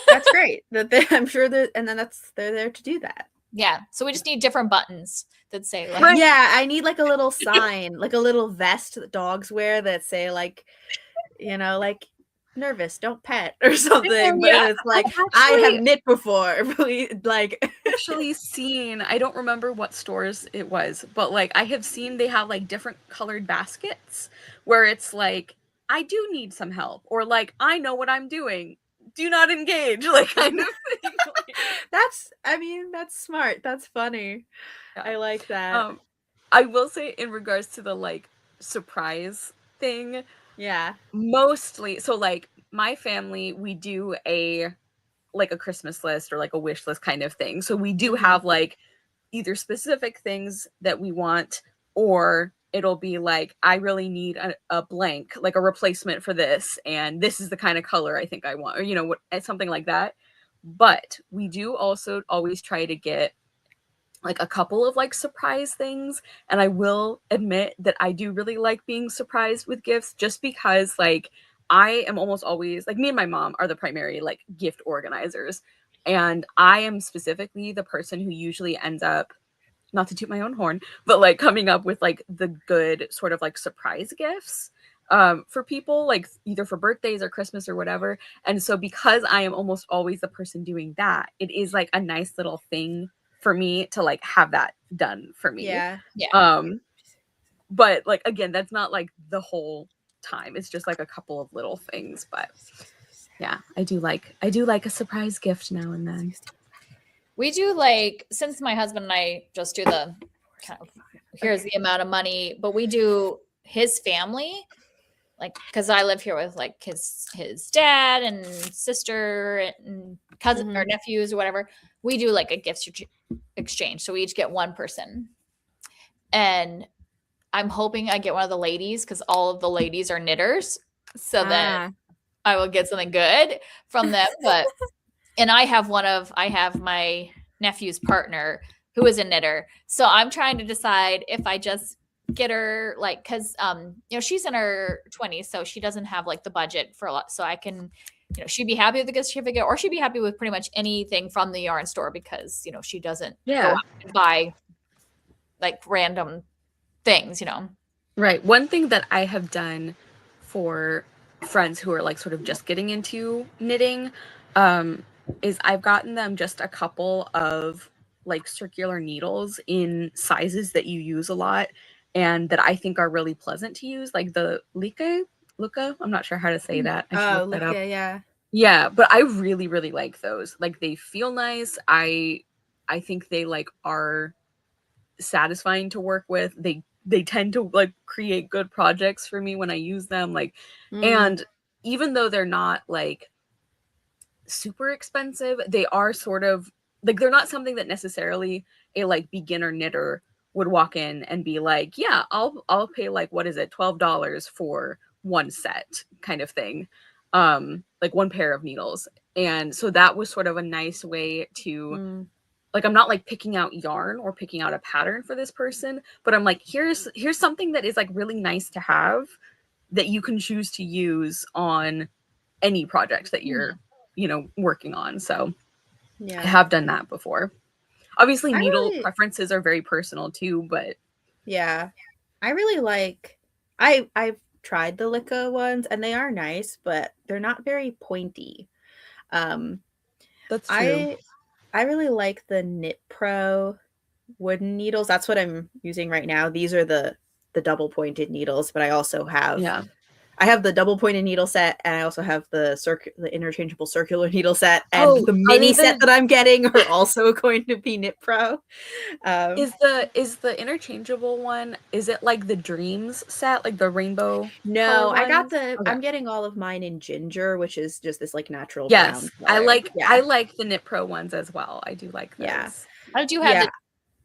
that's great. That I'm sure that, and then they're there to do that. Yeah, so we just need different buttons that say like, I need like a little sign, like a little vest that dogs wear that say like, you know, like nervous, don't pet or something. But it's like, I have knit before. Like actually seen, I don't remember what stores it was, but like I have seen they have like different colored baskets where it's like, I do need some help, or like, I know what I'm doing, do not engage, like kind of thing. That's smart. That's funny. I like that. I will say, in regards to the like surprise thing, mostly, so like my family, we do a Christmas list or like a wish list kind of thing. So we do have like either specific things that we want, or it'll be like, I really need a blank, like a replacement for this, and this is the kind of color I think I want, or you know, something like that. But we do also always try to get like a couple of like surprise things, and I will admit that I do really like being surprised with gifts, just because like I am almost always like, me and my mom are the primary like gift organizers, and I am specifically the person who usually ends up not to toot my own horn, but like coming up with like the good sort of like surprise gifts for people, like either for birthdays or Christmas or whatever. And so because I am almost always the person doing that, it is like a nice little thing for me to like have that done for me. Yeah. But like again, that's not like the whole time. It's just like a couple of little things. But yeah, I do like a surprise gift now and then. We do like, since my husband and I just do the kind of, here's the amount of money, but we do his family, like, because I live here with like his dad and sister and cousin or nephews or whatever. We do like a gift exchange, so we each get one person, and I'm hoping I get one of the ladies because all of the ladies are knitters, so that I will get something good from them. But and I have my nephew's partner who is a knitter, so I'm trying to decide if I just get her, like, because you know, she's in her 20s, so she doesn't have like the budget for a lot, so I can, you know, she'd be happy with the gift certificate, or she'd be happy with pretty much anything from the yarn store, because, you know, she doesn't go out and buy like random things, you know. Right. One thing that I have done for friends who are like sort of just getting into knitting is I've gotten them just a couple of like circular needles in sizes that you use a lot and that I think are really pleasant to use, like the Luca. I'm not sure how to say that. I should look that up. Yeah, but I really, really like those. Like, they feel nice. I think they like are satisfying to work with. They tend to like create good projects for me when I use them. Like, and even though they're not like super expensive, they are sort of like, they're not something that necessarily a like beginner knitter would walk in and be like, yeah, I'll pay like, what is it, $12 for one set kind of thing. Like one pair of needles. And so that was sort of a nice way to like, I'm not like picking out yarn or picking out a pattern for this person, but I'm like, here's something that is like really nice to have that you can choose to use on any project that you're, you know, working on. So I have done that before. Obviously, needle preferences are very personal too, but yeah, I really like, I've tried the Licca ones and they are nice, but they're not very pointy. That's true. I really like the Knit Pro wooden needles. That's what I'm using right now. These are the double pointed needles, but I also have I have the double pointed needle set, and I also have the interchangeable circular needle set, and the mini set that I'm getting are also going to be Knit Pro. Is the interchangeable one, is it like the Dreams set, like the rainbow? No, I got I'm getting all of mine in ginger, which is just this like natural brown color. I like the Knit Pro ones as well. I do like those. Yeah. I do have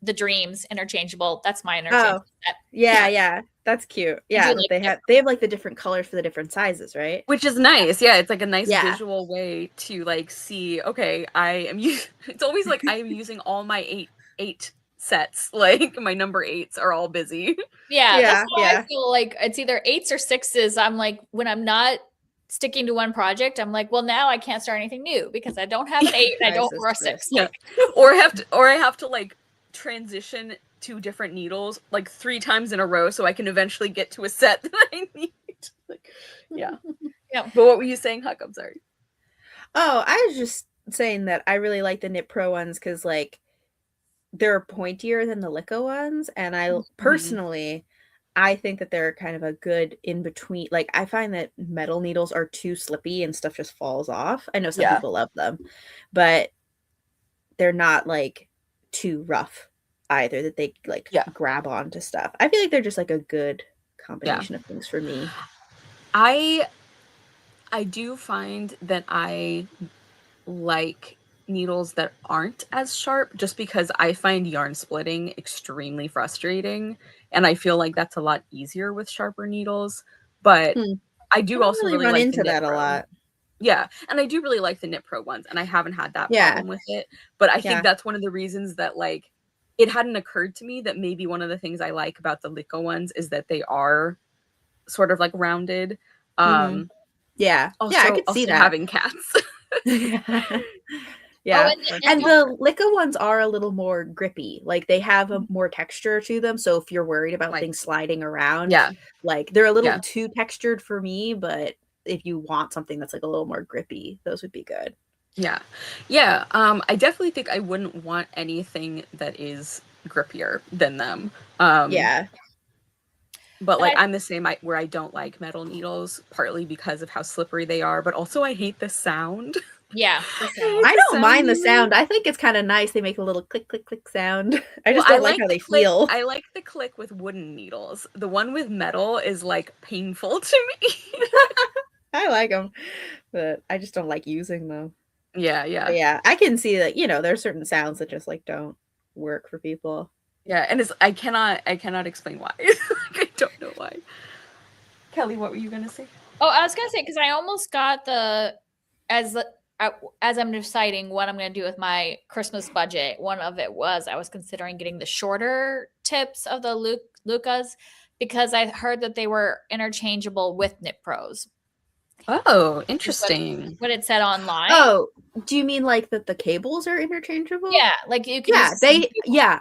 the Dreams interchangeable. That's my interchangeable set. Yeah. That's cute. Yeah, they have like the different colors for the different sizes, right? Which is nice. Yeah, it's like a nice visual way to like see, okay, it's always like I'm using all my eight sets, like my number 8s are all busy. That's why I feel like it's either 8s or 6s. I'm like, when I'm not sticking to one project, I'm like, well, now I can't start anything new because I don't have an 8 and I don't for a 6. Yeah. Or I have to like transition to different needles like 3 times in a row so I can eventually get to a set that I need. Like, yeah. But what were you saying, Huck? I'm sorry. Oh, I was just saying that I really like the Knit Pro ones because like they're pointier than the Licca ones, and I personally I think that they're kind of a good in between. Like, I find that metal needles are too slippy and stuff just falls off. I know some people love them, but they're not like too rough either, that they like grab onto stuff. I feel like they're just like a good combination of things for me. I do find that I like needles that aren't as sharp, just because I find yarn splitting extremely frustrating, and I feel like that's a lot easier with sharper needles. But I do also really run like into that a lot. Yeah, and I do really like the Knit Pro ones, and I haven't had that problem with it. But I think that's one of the reasons that like it hadn't occurred to me that maybe one of the things I like about the Licca ones is that they are sort of like rounded. Also, I could see that. Having cats. Yeah. And and the Licca ones are a little more grippy. Like they have a more texture to them. So if you're worried about Like- things sliding around, Yeah. like they're a little Yeah. too textured for me, but if you want something that's like a little more grippy, those would be good. Yeah. Yeah. I definitely think I wouldn't want anything that is grippier than them. Yeah. But like I'm the same where I don't like metal needles, partly because of how slippery they are, but also I hate the sound. Yeah. I don't mind the sound. I think it's kind of nice. They make a little click, click, click sound. I just don't like how they feel. I like the click with wooden needles. The one with metal is like painful to me. I like them, but I just don't like using them. Yeah, yeah. But yeah, I can see that, there's certain sounds that just like don't work for people. Yeah, and I cannot explain why. I don't know why. Kelly, what were you gonna say? Oh, I was gonna say because I almost got as I'm deciding what I'm gonna do with my Christmas budget. One of it was I was considering getting the shorter tips of the Lucas because I heard that they were interchangeable with Knit Pros. Oh, interesting. What it said online. Oh, do you mean like that the cables are interchangeable? Yeah, like you can.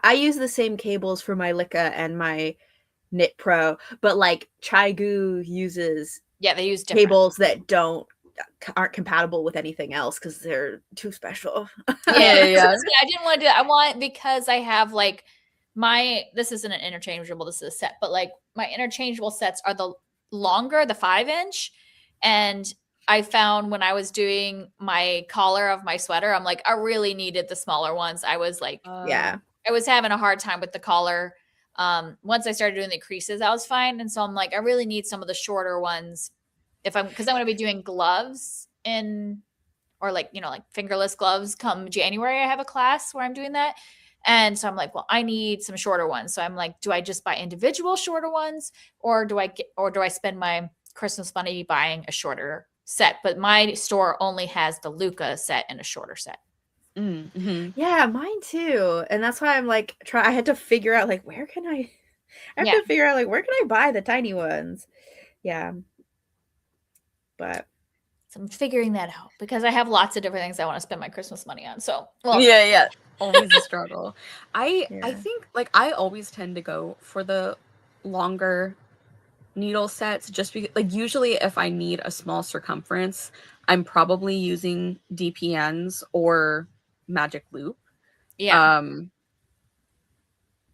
I use the same cables for my Licca and my Knit Pro, but like Chaigu uses they use cables that aren't compatible with anything else because they're too special. Yeah. I didn't want to do that. I want because I have like this isn't an interchangeable, this is a set, but like my interchangeable sets are the longer, the 5-inch. And I found when I was doing my collar of my sweater, I'm like, I really needed the smaller ones. I was like, I was having a hard time with the collar. Once I started doing the creases, I was fine. And so I'm like, I really need some of the shorter ones because I'm going to be doing gloves or like fingerless gloves come January. I have a class where I'm doing that. And so I'm like, well, I need some shorter ones. So I'm like, do I just buy individual shorter ones or do I spend my Christmas money buying a shorter set? But my store only has the Luca set and a shorter set. Mm-hmm. Yeah, mine too. And that's why I'm like, I had to figure out like, where can I buy the tiny ones? Yeah. But so I'm figuring that out because I have lots of different things I want to spend my Christmas money on. So yeah. Always a struggle. I think like I always tend to go for the longer needle sets just because like usually if I need a small circumference, I'm probably using DPNs or magic loop. Yeah.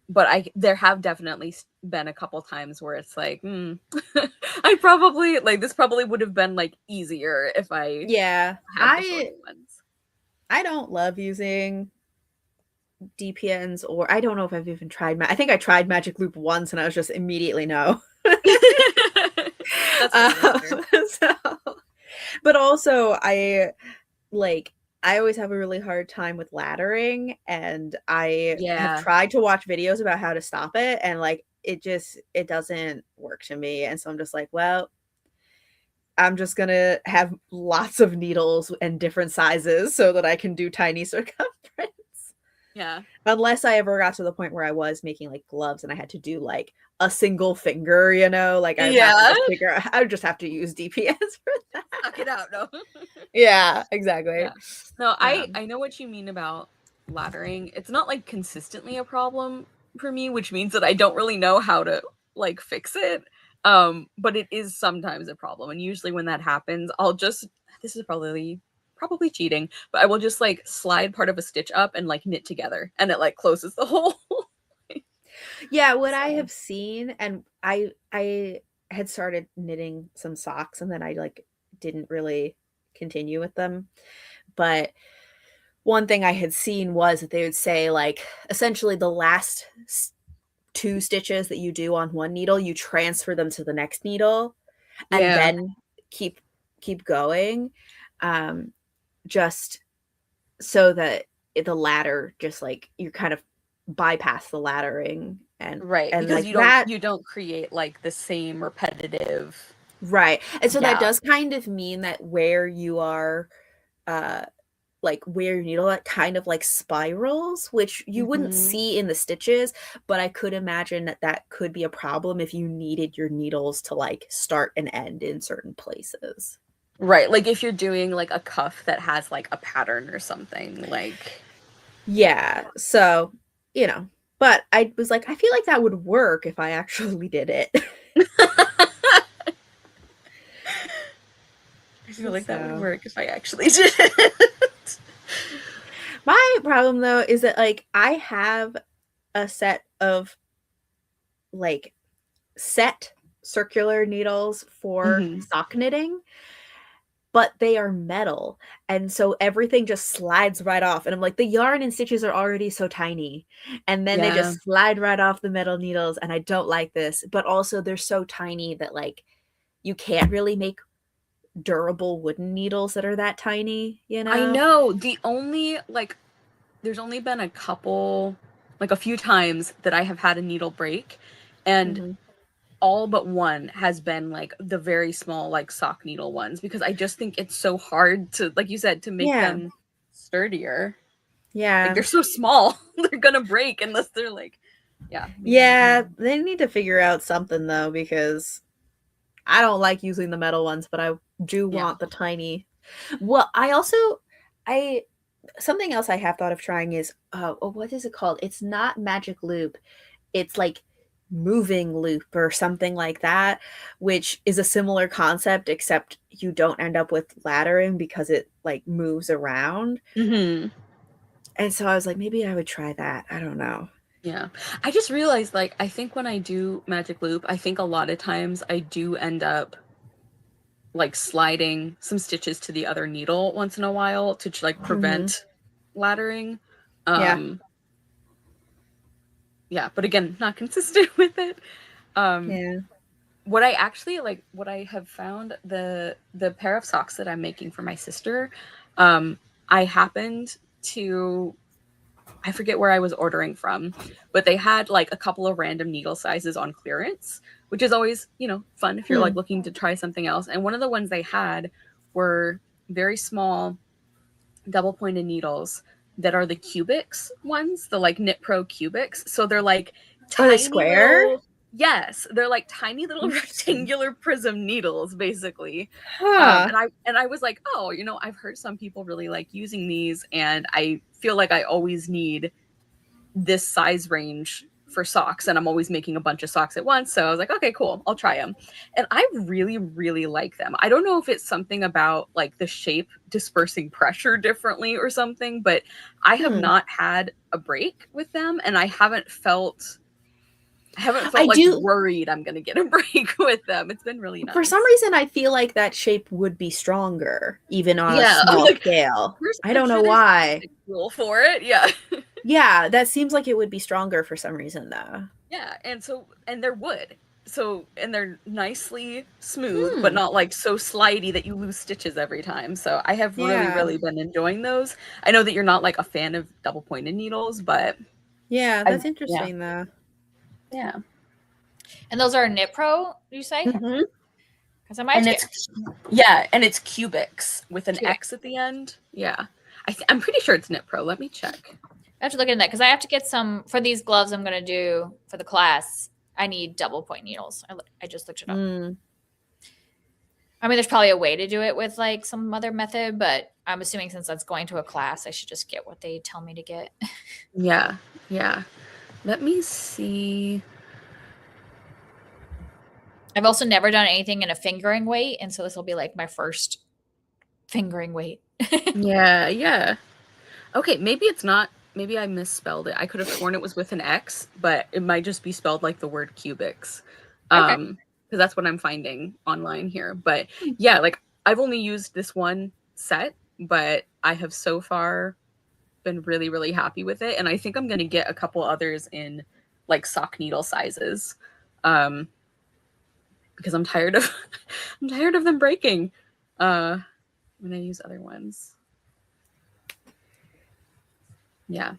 But there have definitely been a couple times where it's like, I probably like this probably would have been like easier if I had the shorter ones. I don't love using DPNs or I don't know if I've even tried I think I tried magic loop once and I was just immediately no. But also I always have a really hard time with laddering and I have tried to watch videos about how to stop it and like it doesn't work to me. And so I'm just like, well, I'm just gonna have lots of needles and different sizes so that I can do tiny circumference. Yeah. Unless I ever got to the point where I was making like gloves and I had to do like a single finger, like I would just have to use DPS for that. Knock it out, no. Yeah, exactly. Yeah. No, I know what you mean about laddering. It's not like consistently a problem for me, which means that I don't really know how to like fix it. But it is sometimes a problem. And usually when that happens, this is probably cheating, but I will just like slide part of a stitch up and like knit together and it like closes the hole. Yeah, what I have seen, and I had started knitting some socks and then I like didn't really continue with them. But one thing I had seen was that they would say like essentially the last 2 stitches that you do on one needle, you transfer them to the next needle and then keep going. Just so that the ladder just like you kind of bypass the laddering and because like you don't create like the same repetitive and so that does kind of mean that where you are like where your needle that kind of like spirals, which you wouldn't see in the stitches, but I could imagine that could be a problem if you needed your needles to like start and end in certain places. Right, like if you're doing like a cuff that has like a pattern or something, like Yeah, so, you know, but I was like, I feel like that would work if I actually did it. I feel like that would So. work if I actually did it. My problem though is that like I have a set of like set circular needles for Mhm. sock knitting, but they are metal. And so everything just slides right off. And I'm like, the yarn and stitches are already so tiny. And then they Yeah. just slide right off the metal needles. And I don't like this. But also, they're so tiny that like you can't really make durable wooden needles that are that tiny, you know? I know. The only like there's only been a couple like a few times that I have had a needle break, and all but one has been like the very small like sock needle ones, because I just think it's so hard to, like you said, to make them sturdier. Yeah. Like they're so small. They're gonna break unless they're like Yeah, they need to figure out something though, because I don't like using the metal ones, but I do want the tiny. Well, I something else I have thought of trying is what is it called? It's not magic loop. It's like moving loop or something like that, which is a similar concept, except you don't end up with laddering because it like moves around. Mm-hmm. And so I was like, maybe I would try that. I don't know. Yeah. I just realized, like, I think when I do magic loop, I think a lot of times I do end up like sliding some stitches to the other needle once in a while to like prevent laddering. Yeah, but again, not consistent with it. What I actually like, what I have found, the pair of socks that I'm making for my sister, I happened to, I forget where I was ordering from, but they had like a couple of random needle sizes on clearance, which is always, you know, fun if you're like looking to try something else. And one of the ones they had were very small double pointed needles that are the cubics ones, the like Knit Pro cubics. So they're like tiny, are they square? Little, yes, they're like tiny little rectangular prism needles, basically. Huh. And I was like, oh, you know, I've heard some people really like using these, and I feel like I always need this size range for socks, and I'm always making a bunch of socks at once. So I was like, okay, cool, I'll try them. And I really, really like them. I don't know if it's something about like the shape dispersing pressure differently or something, but I have not had a break with them, and I haven't felt worried I'm gonna get a break with them. It's been really nice. For some reason, I feel like that shape would be stronger, even on a small like, scale. I don't know why. Rule for it, yeah. Yeah, that seems like it would be stronger for some reason, though. Yeah, and they're wood. So, and they're nicely smooth, but not like so slidey that you lose stitches every time. So I have really, really been enjoying those. I know that you're not like a fan of double pointed needles, but yeah, that's interesting though. Yeah. And those are Knit Pro, you say? Because I might. And it's cubics with an X at the end. Yeah, I'm pretty sure it's Knit Pro. Let me check. I have to look into that because I have to get some for these gloves I'm going to do for the class. I need double point needles. I just looked it up. I mean, there's probably a way to do it with like some other method, but I'm assuming since that's going to a class, I should just get what they tell me to get. Yeah. Let me see. I've also never done anything in a fingering weight, and so this will be like my first fingering weight. Yeah. Okay, maybe it's not. Maybe I misspelled it. I could have sworn it was with an X, but it might just be spelled like the word cubics. Because that's what I'm finding online here. But yeah, like I've only used this one set, but I have so far been really, really happy with it. And I think I'm going to get a couple others in like sock needle sizes. Because I'm tired of them breaking when I use other ones. Yeah.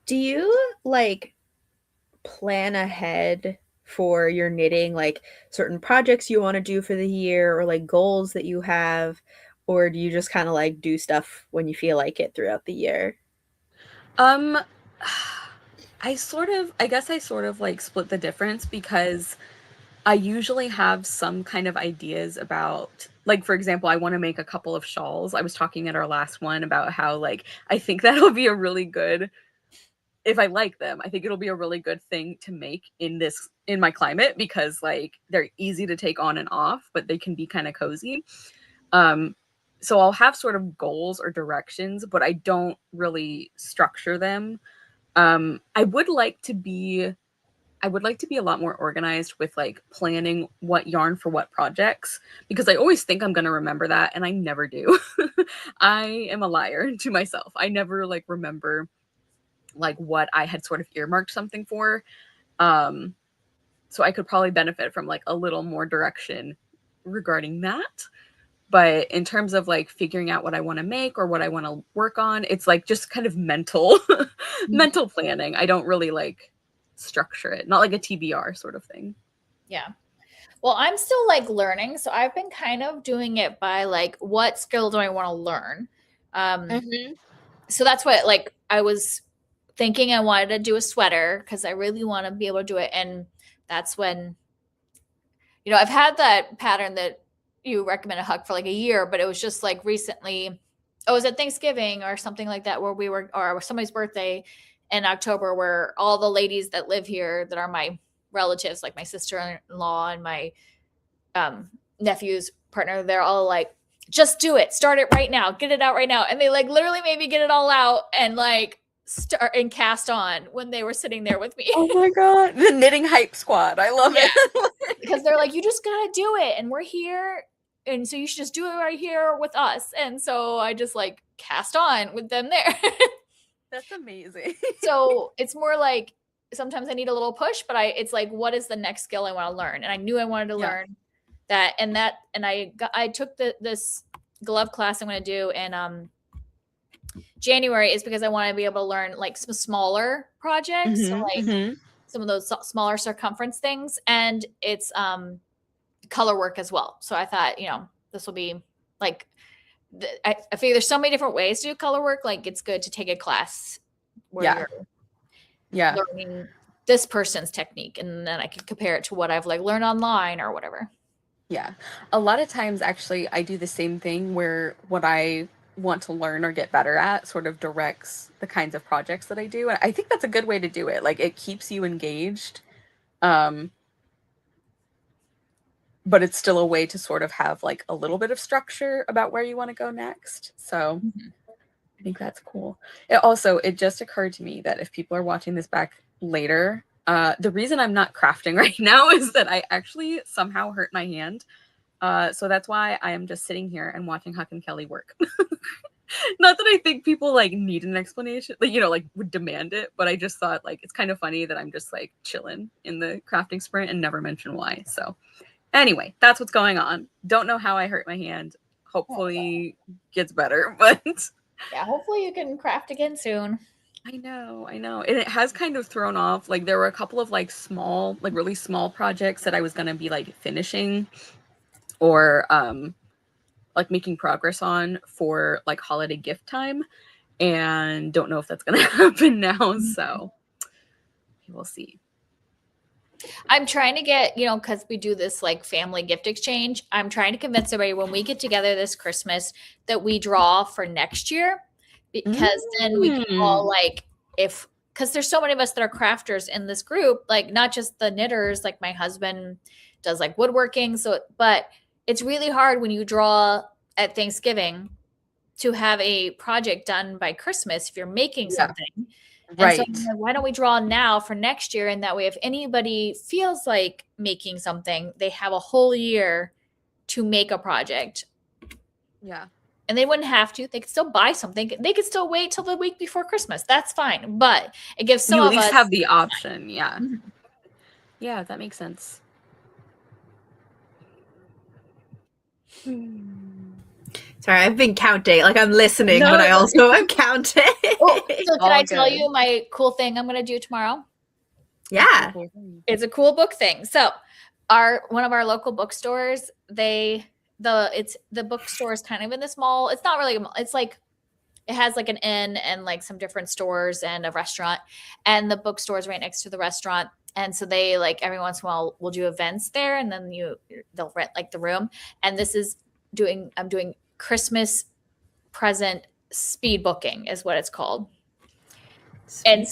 Do you like plan ahead for your knitting, like certain projects you want to do for the year or like goals that you have, or do you just kind of like do stuff when you feel like it throughout the year? I guess I sort of like split the difference, because I usually have some kind of ideas about like, for example, I want to make a couple of shawls. I was talking at our last one about how, like, I think that'll be a really good, if I like them, I think it'll be a really good thing to make in my climate, because like they're easy to take on and off, but they can be kind of cozy. So I'll have sort of goals or directions, but I don't really structure them. I would like to be a lot more organized with like planning what yarn for what projects, because I always think I'm going to remember that and I never do. I am a liar to myself. I never like remember like what I had sort of earmarked something for. So I could probably benefit from like a little more direction regarding that. But in terms of like figuring out what I want to make or what I want to work on, it's like just kind of mental mental planning. I don't really like structure it, not like a TBR sort of thing. Yeah. Well, I'm still like learning, so I've been kind of doing it by like, what skill do I want to learn? So that's what, like, I was thinking I wanted to do a sweater because I really want to be able to do it. And that's when, you know, I've had that pattern that you recommend a hug for like a year, but it was just like recently, it was at Thanksgiving or something like that, where we were, or somebody's birthday in October, where all the ladies that live here that are my relatives, like my sister-in-law and my nephew's partner, they're all like, just do it, start it right now, get it out right now. And they like literally made me get it all out and like start and cast on when they were sitting there with me. Oh my God. The knitting hype squad. I love it. Because they're like, you just gotta do it and we're here. And so you should just do it right here with us. And so I just like cast on with them there. That's amazing. So it's more like sometimes I need a little push, but it's like, what is the next skill I want to learn? And I knew I wanted to learn that. And I took this glove class I'm going to do in January, is because I want to be able to learn like some smaller projects, so like some of those smaller circumference things, and it's color work as well. So I thought, you know, this will be like, I feel there's so many different ways to do color work. Like it's good to take a class where you're learning this person's technique, and then I can compare it to what I've like learned online or whatever. Yeah. A lot of times actually I do the same thing, where what I want to learn or get better at sort of directs the kinds of projects that I do. And I think that's a good way to do it. Like it keeps you engaged. But it's still a way to sort of have like a little bit of structure about where you want to go next. So I think that's cool. It just occurred to me that if people are watching this back later, the reason I'm not crafting right now is that I actually somehow hurt my hand. So that's why I am just sitting here and watching Huck and Kelly work. Not that I think people like need an explanation, like, you know, like would demand it, but I just thought like it's kind of funny that I'm just like chilling in the crafting sprint and never mention why. So anyway, that's what's going on. Don't know how I hurt my hand. Hopefully gets better, but yeah, hopefully you can craft again soon. I know. And it has kind of thrown off. Like there were a couple of like small, like really small projects that I was going to be like finishing or like making progress on for like holiday gift time, and don't know if that's going to happen now. So we'll see. I'm trying to get, you know, because we do this like family gift exchange, I'm trying to convince everybody when we get together this Christmas that we draw for next year, because then we can all like, because there's so many of us that are crafters in this group, like not just the knitters, like my husband does like woodworking. So, but it's really hard when you draw at Thanksgiving to have a project done by Christmas if you're making something. Right. And so why don't we draw now for next year? And that way, if anybody feels like making something, they have a whole year to make a project. Yeah. And they wouldn't have to. They could still buy something. They could still wait till the week before Christmas. That's fine. But it gives some of us... You at least have the option. Yeah. Yeah, that makes sense. Sorry, I've been counting. Like I'm listening, but I also am counting. So can I tell you my cool thing I'm going to do tomorrow? Yeah. It's a cool book thing. So one of our local bookstores, the bookstore is kind of in this mall. It's not really, it's like, it has like an inn and like some different stores and a restaurant, and the bookstore is right next to the restaurant. And so they like every once in a while will do events there, and then they'll rent like the room. And this is I'm doing Christmas present speed booking is what it's called. And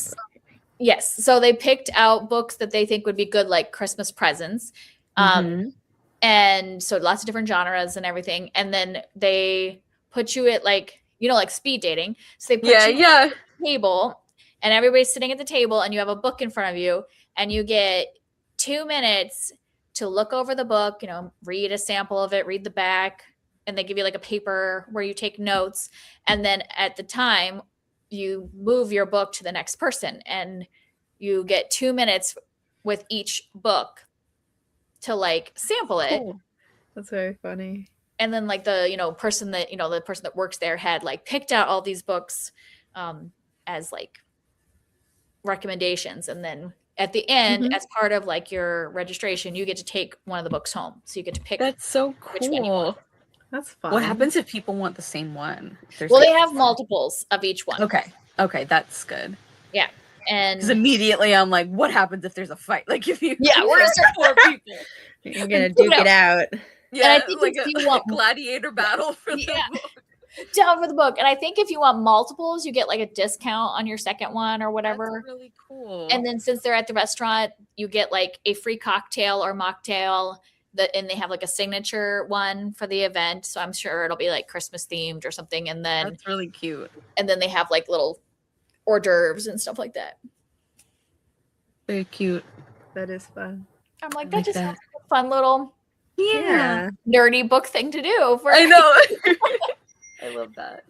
yes, so they picked out books that they think would be good, like Christmas presents. And so lots of different genres and everything. And then they put you at like, like speed dating. So they put you at the table and everybody's sitting at the table and you have a book in front of you and you get 2 minutes to look over the book, read a sample of it, read the back, and they give you like a paper where you take notes. And then at the time you move your book to the next person and you get 2 minutes with each book to like sample it. Cool. That's very funny. And then like the person that works there had like picked out all these books as like recommendations, and then at the end as part of like your registration you get to take one of the books home, so you get to pick. That's so which one you want. cool. That's fun. What happens if people want the same one? Well, they have multiples of each one. Okay, that's good. Yeah. And because immediately I'm like, what happens if there's a fight? Like if you we're gonna start 4 people. You're gonna duke it out. Yeah, and I think like if you a want gladiator battle for the book. Down for the book. And I think if you want multiples, you get like a discount on your second one or whatever. That's really cool. And then since they're at the restaurant, you get like a free cocktail or mocktail. And they have like a signature one for the event. So I'm sure it'll be like Christmas themed or something. And then that's really cute. And then they have like little hors d'oeuvres and stuff like that. Very cute. That is fun. I'm like, that just sounds like a fun little yeah nerdy book thing to do. I know. I love that.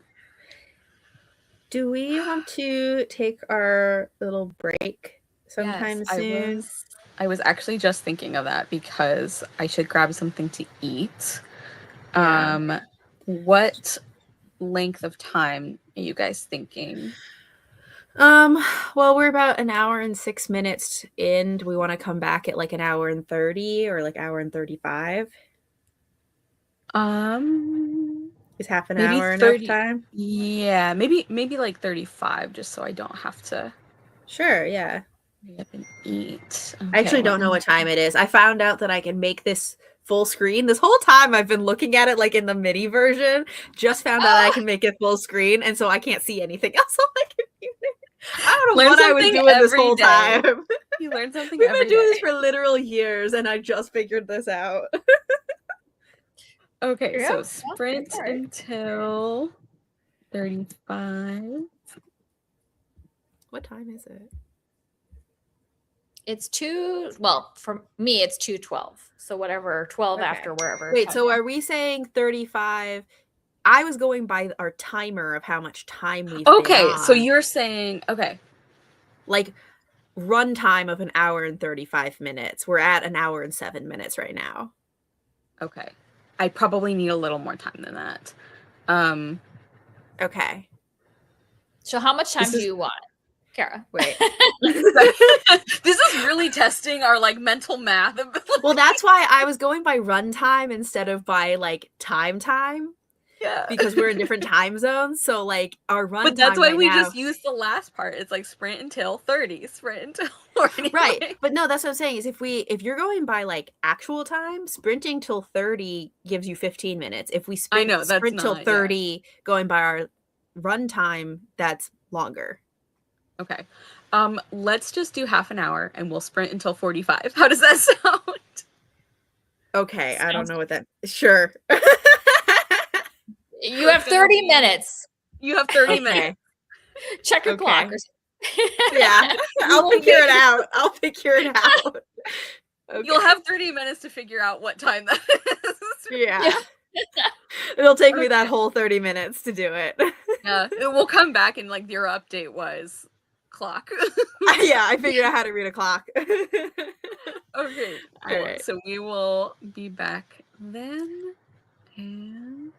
Do we want to take our little break sometime soon? I was actually just thinking of that because I should grab something to eat. What length of time are you guys thinking? Well, we're about an hour and 6 minutes in. Do we want to come back at like an hour and 30 or like hour and 35? Is half an hour enough time? Yeah, maybe like 35, just so I don't have to. Sure, yeah. Hurry up and eat. Okay, I actually don't know what time it is. I found out that I can make this full screen. This whole time I've been looking at it like in the mini version. Just found out I can make it full screen, and so I can't see anything else on my computer. I don't know what I was doing this whole time. You learn something We've every been doing day. this for literal years, and I just figured this out. Okay, so sprint until 35. What time is it? It's 2. Well, for me, it's 2:12. So whatever, 12 after wherever. Wait, so are we saying 35? I was going by our timer of how much time we've been on. So you're saying like run time of an hour and 35 minutes. We're at an hour and 7 minutes right now. Okay. I probably need a little more time than that. Okay. So how much time do you want, Kara? Wait. This is really testing our like mental math. Well, that's why I was going by run time instead of by like time. Yeah. Because we're in different time zones. So like our run time. But that's why right we now, just used the last part. It's like sprint until 30, sprint until 40. Right. But no, that's what I'm saying is if you're going by like actual time, sprinting till 30 gives you 15 minutes. If we sprint till 30 going by our run time, that's longer. Okay. Let's just do half an hour and we'll sprint until 45. How does that sound? Okay, I don't know what that. Sure. You have 30 minutes. You have 30 minutes. Check your clock. Yeah, I'll figure it out. Okay. You'll have 30 minutes to figure out what time that is. Yeah. It'll take me that whole 30 minutes to do it. Yeah, it will come back and like your update was clock. Yeah, I figured out how to read a clock. Okay, cool. All right. So we will be back then. And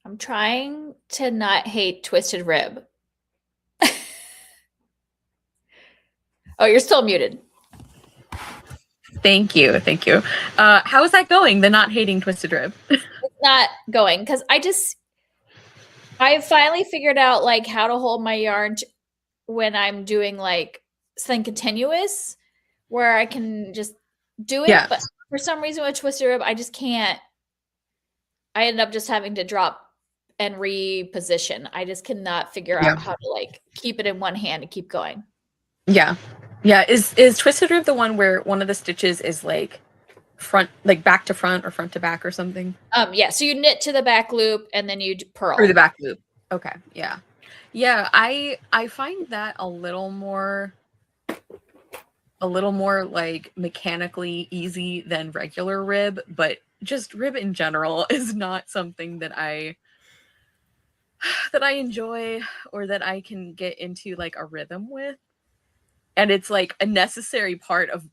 I'm trying to not hate twisted rib. Oh, you're still muted. Thank you. How is that going? The not hating twisted rib. It's not going because I finally figured out like how to hold my yarn when I'm doing like something continuous, where I can just do it. Yeah. But for some reason with twisted rib, I just can't. I end up just having to drop and reposition. I just cannot figure out how to like keep it in one hand and keep going. Yeah. Is twisted rib the one where one of the stitches is like front, like back to front or front to back or something? Yeah. So you knit to the back loop and then you purl through the back loop. Okay. Yeah. I find that a little more like mechanically easy than regular rib, but just rib in general is not something that I enjoy or that I can get into like a rhythm with. And it's like a necessary part of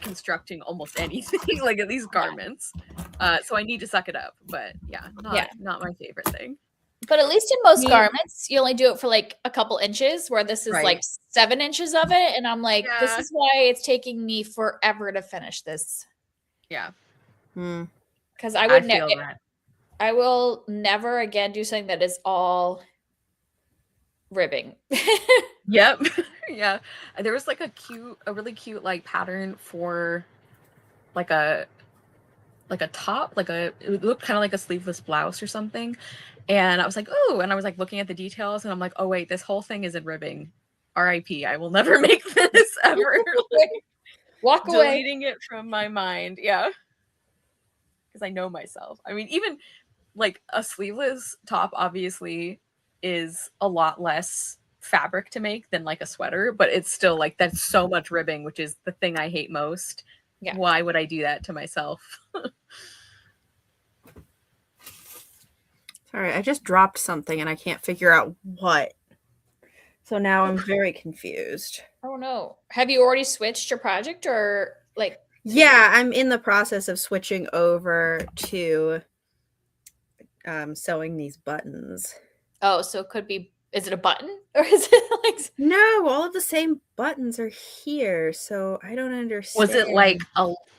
constructing almost anything, like at least garments. So I need to suck it up, but not my favorite thing. But at least in most garments, you only do it for like a couple inches, where this is like 7 inches of it. And I'm like, this is why it's taking me forever to finish this. Yeah. Because I will never again do something that is all ribbing. Yep. Yeah. There was like a really cute like pattern for like a top, it looked kind of like a sleeveless blouse or something. And I was like, oh, and I was like looking at the details and I'm like, oh wait, this whole thing is in ribbing. RIP. I will never make this ever. Walk away. Deleting it from my mind. Yeah. Because I know myself. I mean, even like a sleeveless top obviously is a lot less fabric to make than like a sweater, but it's still like that's so much ribbing, which is the thing I hate most. Yeah. Why would I do that to myself? Sorry, I just dropped something and I can't figure out what. So now I'm very confused. Oh no. Have you already switched your project or like? Yeah, I'm in the process of switching over to sewing these buttons. Oh, so it could be, is it a button or is it like? No, all of the same buttons are here, so I don't understand. Was it like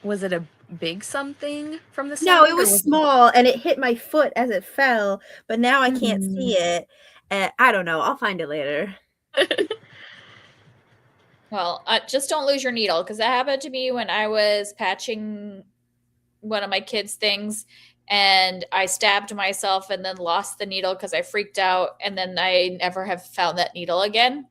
was it a big something from the side? No, it was small and it hit my foot as it fell, but now I can't see it. I don't know. I'll find it later. Well, just don't lose your needle, because that happened to me when I was patching one of my kids' things and I stabbed myself and then lost the needle because I freaked out, and then I never have found that needle again.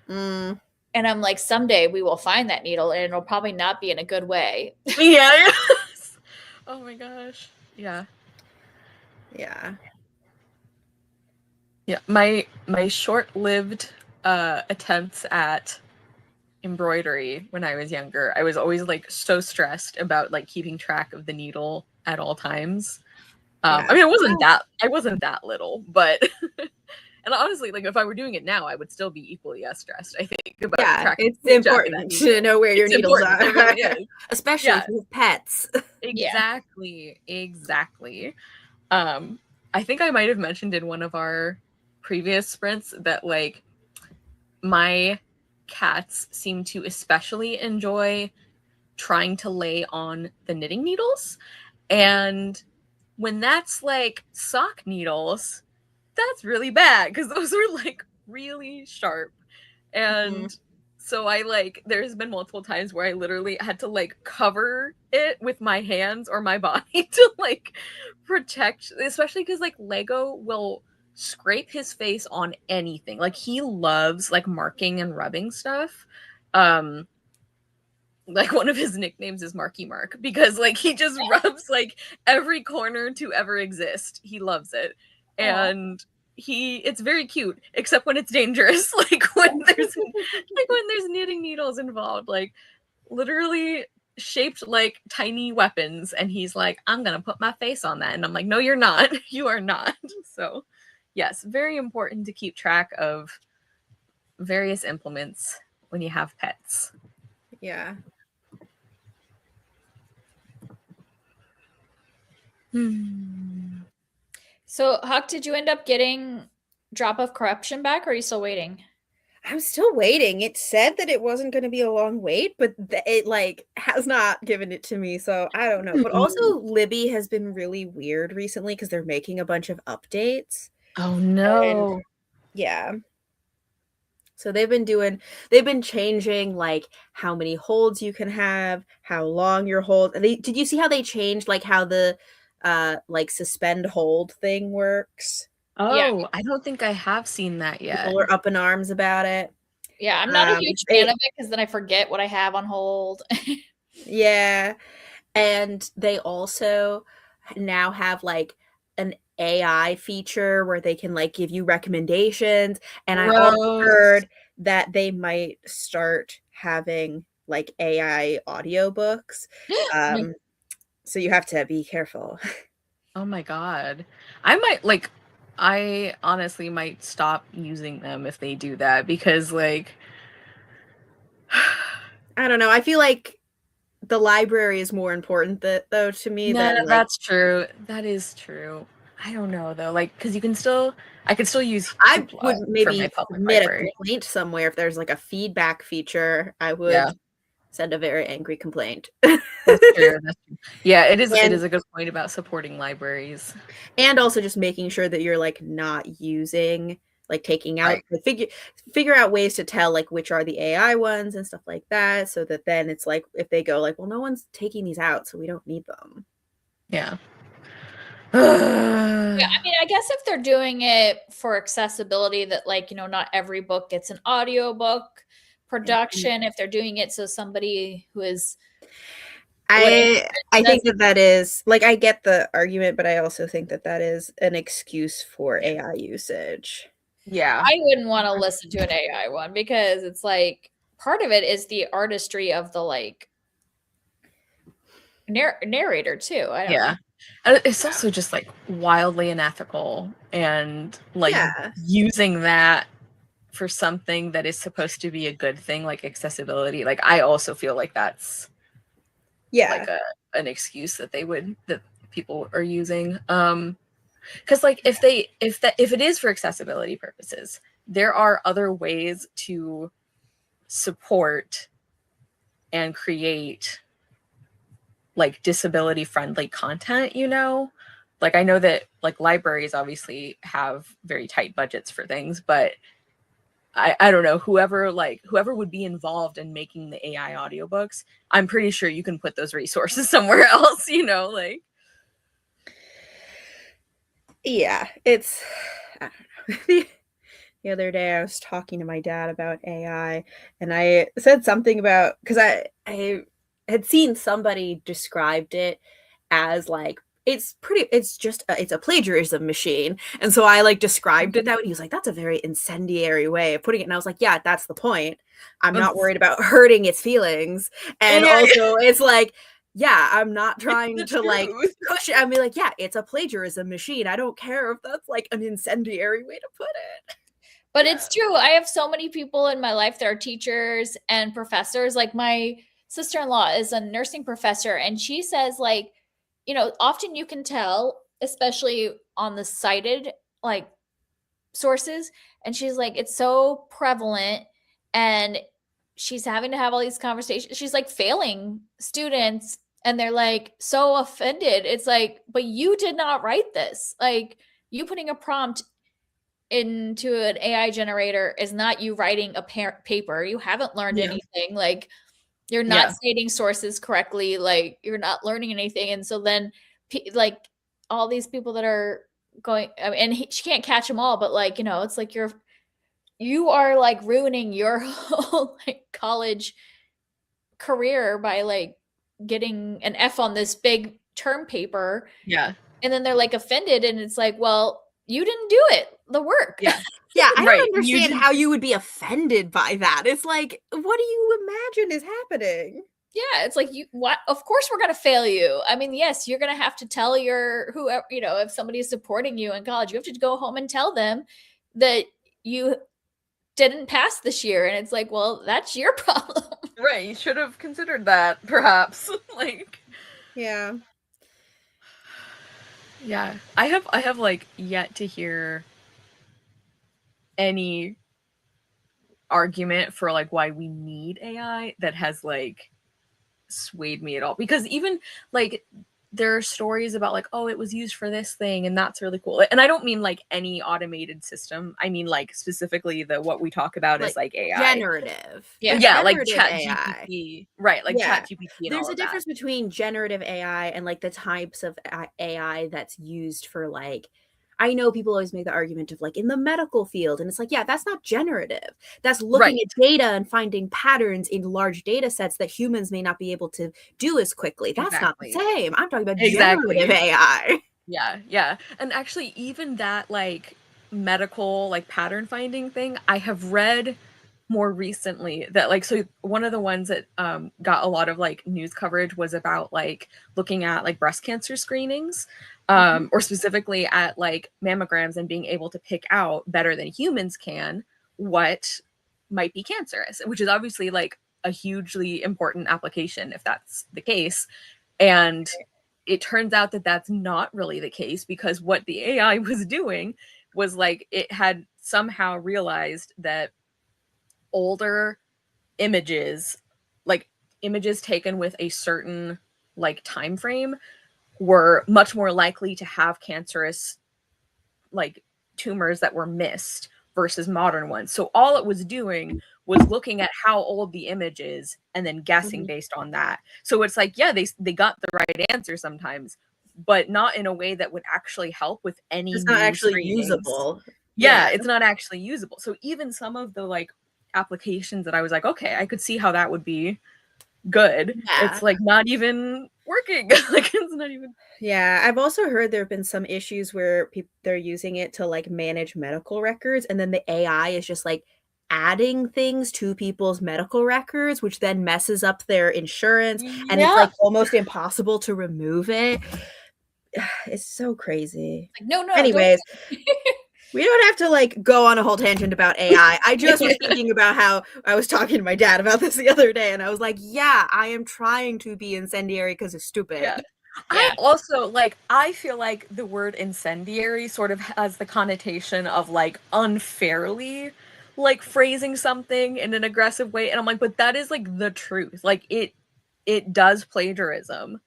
And I'm like, someday we will find that needle and it'll probably not be in a good way. Yeah. Oh my gosh. Yeah. Yeah. Yeah. My short-lived attempts at embroidery when I was younger, I was always like so stressed about like keeping track of the needle at all times. I mean, I wasn't that little, but and honestly, like if I were doing it now, I would still be equally as stressed, I think. About it's important to know where your needles are, especially with pets. Exactly. I think I might have mentioned in one of our previous sprints that like my cats seem to especially enjoy trying to lay on the knitting needles, and when that's like sock needles, that's really bad because those are like really sharp. And so I like, there's been multiple times where I literally had to like cover it with my hands or my body to like protect, especially because like Lego will scrape his face on anything. Like he loves like marking and rubbing stuff. Like one of his nicknames is Marky Mark because like he just rubs like every corner to ever exist. He loves it. And it's very cute, except when it's dangerous. Like when there's knitting needles involved, like literally shaped like tiny weapons, and he's like, I'm gonna put my face on that. And I'm like, no, you're not. You are not. So yes, very important to keep track of various implements when you have pets. Yeah. So, Huck, did you end up getting drop of corruption back, or are you still waiting? I'm still waiting. It said that it wasn't going to be a long wait, but it like has not given it to me, so I don't know. But also Libby has been really weird recently because they're making a bunch of updates. Oh no. And, yeah. So they've been changing like how many holds you can have, how long your hold. Did you see how they changed like how the like suspend hold thing works? Oh, Yeah. I don't think I have seen that yet. People are up in arms about it. Yeah, I'm not a huge fan of it because then I forget what I have on hold. Yeah. And they also now have like an AI feature where they can like give you recommendations. And I also heard that they might start having like AI audiobooks. So you have to be careful. Oh my God. I honestly might stop using them if they do that because like I don't know. I feel like the library is more important though to me than like, that's true. That is true. I don't know though, like because I could still use I Hoopla would for maybe my public submit library. a complaint somewhere if there's like a feedback feature. I would send a very angry complaint. That's true. That's true. Yeah, it is a good point about supporting libraries. And also just making sure that you're like not using like taking out figure out ways to tell like which are the AI ones and stuff like that, so that then it's like if they go like, well, no one's taking these out, so we don't need them. Yeah. Yeah, I mean, I guess if they're doing it for accessibility, that like, you know, not every book gets an audiobook production, if they're doing it so somebody who is I think that is like, I get the argument, but I also think that is an excuse for AI usage. Yeah. I wouldn't want to listen to an AI one because it's like part of it is the artistry of the like narrator too. I don't know. It's also just like wildly unethical and like Yeah. using that for something that is supposed to be a good thing, like accessibility. Like I also feel like that's like an excuse that that people are using. Because like if it is for accessibility purposes, there are other ways to support and create like disability friendly content, you know? Like I know that like libraries obviously have very tight budgets for things, but I don't know, whoever would be involved in making the AI audiobooks, I'm pretty sure you can put those resources somewhere else, you know, like. Yeah, it's, I don't know. The other day I was talking to my dad about AI and I said something about, because I had seen somebody described it as like, it's a plagiarism machine. And so I like described it that way. He was like, that's a very incendiary way of putting it. And I was like, yeah, that's the point. I'm not worried about hurting its feelings. And also it's like, yeah, I'm not trying to like push it. I mean, like, yeah, it's a plagiarism machine. I don't care if that's like an incendiary way to put it. But it's true. I have so many people in my life that are teachers and professors. Like my sister-in-law is a nursing professor, and she says, like, you know, often you can tell, especially on the cited like sources, and she's like, it's so prevalent, and she's having to have all these conversations. She's like failing students, and they're like so offended. It's like, but you did not write this. Like, you putting a prompt into an AI generator is not you writing a paper. You haven't learned anything. Like, you're not stating sources correctly. Like, you're not learning anything. And so then, like, all these people that are going, I mean, and she can't catch them all, but like, you know, it's like you are like ruining your whole like college career by like getting an F on this big term paper. Yeah. And then they're like offended, and it's like, well, you didn't do it, the work. Yeah. Yeah, I don't understand how you would be offended by that. It's like, what do you imagine is happening? Yeah, it's like, what? Of course we're going to fail you. I mean, yes, you're going to have to tell whoever, you know, if somebody is supporting you in college, you have to go home and tell them that you didn't pass this year. And it's like, well, that's your problem. Right, you should have considered that, perhaps. Like, yeah. Yeah. I have like yet to hear any argument for like why we need AI that has like swayed me at all, because even like there are stories about like, oh, it was used for this thing and that's really cool, and I don't mean like any automated system, I mean like specifically the what we talk about Like as like AI. generative. Yeah, like Generative chat AI. GPT, right, like Yeah. chat GPT and There's all a of that. difference between generative AI and like the types of AI that's used for like, I know people always make the argument of like in the medical field, and it's like, yeah, that's not generative. That's looking Right. at data and finding patterns in large data sets that humans may not be able to do as quickly. That's not the Exactly. same. I'm talking about Exactly. generative AI. Yeah. And actually even that like medical like pattern finding thing, I have read more recently that like, so one of the ones that got a lot of like news coverage was about like looking at like breast cancer screenings, or specifically at like mammograms, and being able to pick out better than humans can what might be cancerous, which is obviously like a hugely important application if that's the case. And it turns out that that's not really the case, because what the AI was doing was like it had somehow realized that older images, like images taken with a certain like time frame, were much more likely to have cancerous like tumors that were missed versus modern ones. So all it was doing was looking at how old the image is and then guessing based on that. So it's like, yeah, they got the right answer sometimes, but not in a way that would actually help with any It's not new actually screenings. usable. Yeah, it's not actually usable. So even some of the like applications that I was like, okay, I could see how that would be good. Yeah. It's like not even working. Like it's not even. Yeah, I've also heard there have been some issues where they're using it to like manage medical records, and then the AI is just like adding things to people's medical records, which then messes up their insurance, and it's like almost impossible to remove it. It's so crazy. Like, no, Anyways, we don't have to like go on a whole tangent about AI. I just was thinking about how I was talking to my dad about this the other day, and I was like, yeah, I am trying to be incendiary because it's stupid. Yeah. I also like, I feel like the word incendiary sort of has the connotation of like unfairly like phrasing something in an aggressive way, and I'm like, but that is like the truth. Like it does plagiarism.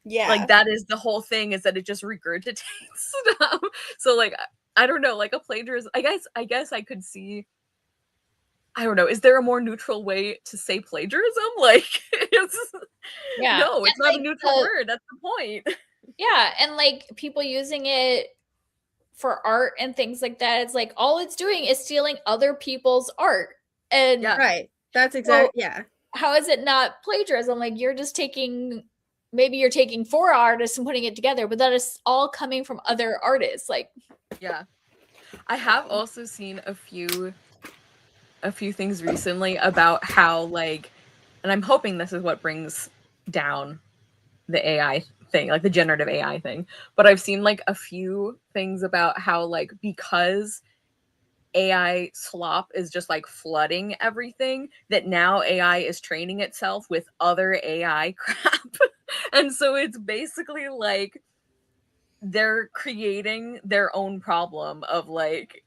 Yeah. Like that is the whole thing, is that it just regurgitates stuff. So like I don't know, like a plagiarism, I guess I could see, I don't know, is there a more neutral way to say plagiarism? Like no, it's not like a neutral word. That's the point. Yeah, and like people using it for art and things like that, it's like all it's doing is stealing other people's art. And right. That's exactly how is it not plagiarism? Like you're just taking, maybe you're taking 4 artists and putting it together, but that is all coming from other artists. Like yeah. I have also seen a few things recently about how like, and I'm hoping this is what brings down the AI thing, like the generative AI thing, but I've seen like a few things about how like, because AI slop is just like flooding everything, that now AI is training itself with other AI crap. And so it's basically like they're creating their own problem of like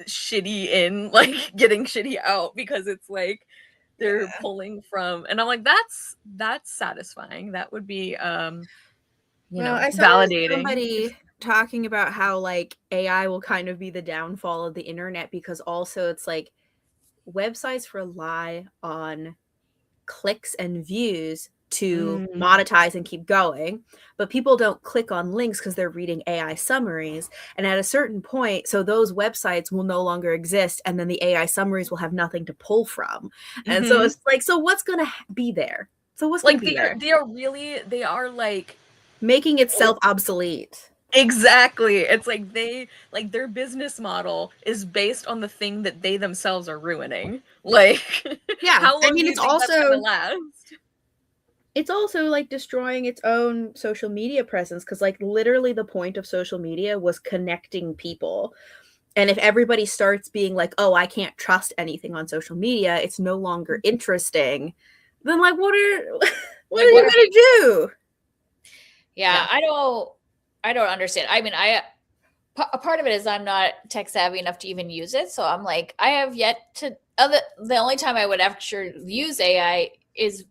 shitty in, like getting shitty out, because it's like they're pulling from, and I'm like, that's satisfying. That would be you know, I saw validating. somebody talking about how like AI will kind of be the downfall of the internet, because also it's like websites rely on clicks and views to monetize and keep going, but people don't click on links because they're reading AI summaries, and at a certain point, so those websites will no longer exist, and then the AI summaries will have nothing to pull from. And so it's like, so what's gonna be there? So what's like gonna be there? They are like Making itself obsolete. Exactly. It's like their business model is based on the thing that they themselves are ruining. Like, yeah, how long I mean, do you think that's gonna last? It's also like destroying its own social media presence, because like literally the point of social media was connecting people. And if everybody starts being like, oh, I can't trust anything on social media, it's no longer interesting, then like what are you gonna do? yeah, I don't understand. I mean, a part of it is I'm not tech savvy enough to even use it. So I'm like, I have yet to, the only time I would actually use AI is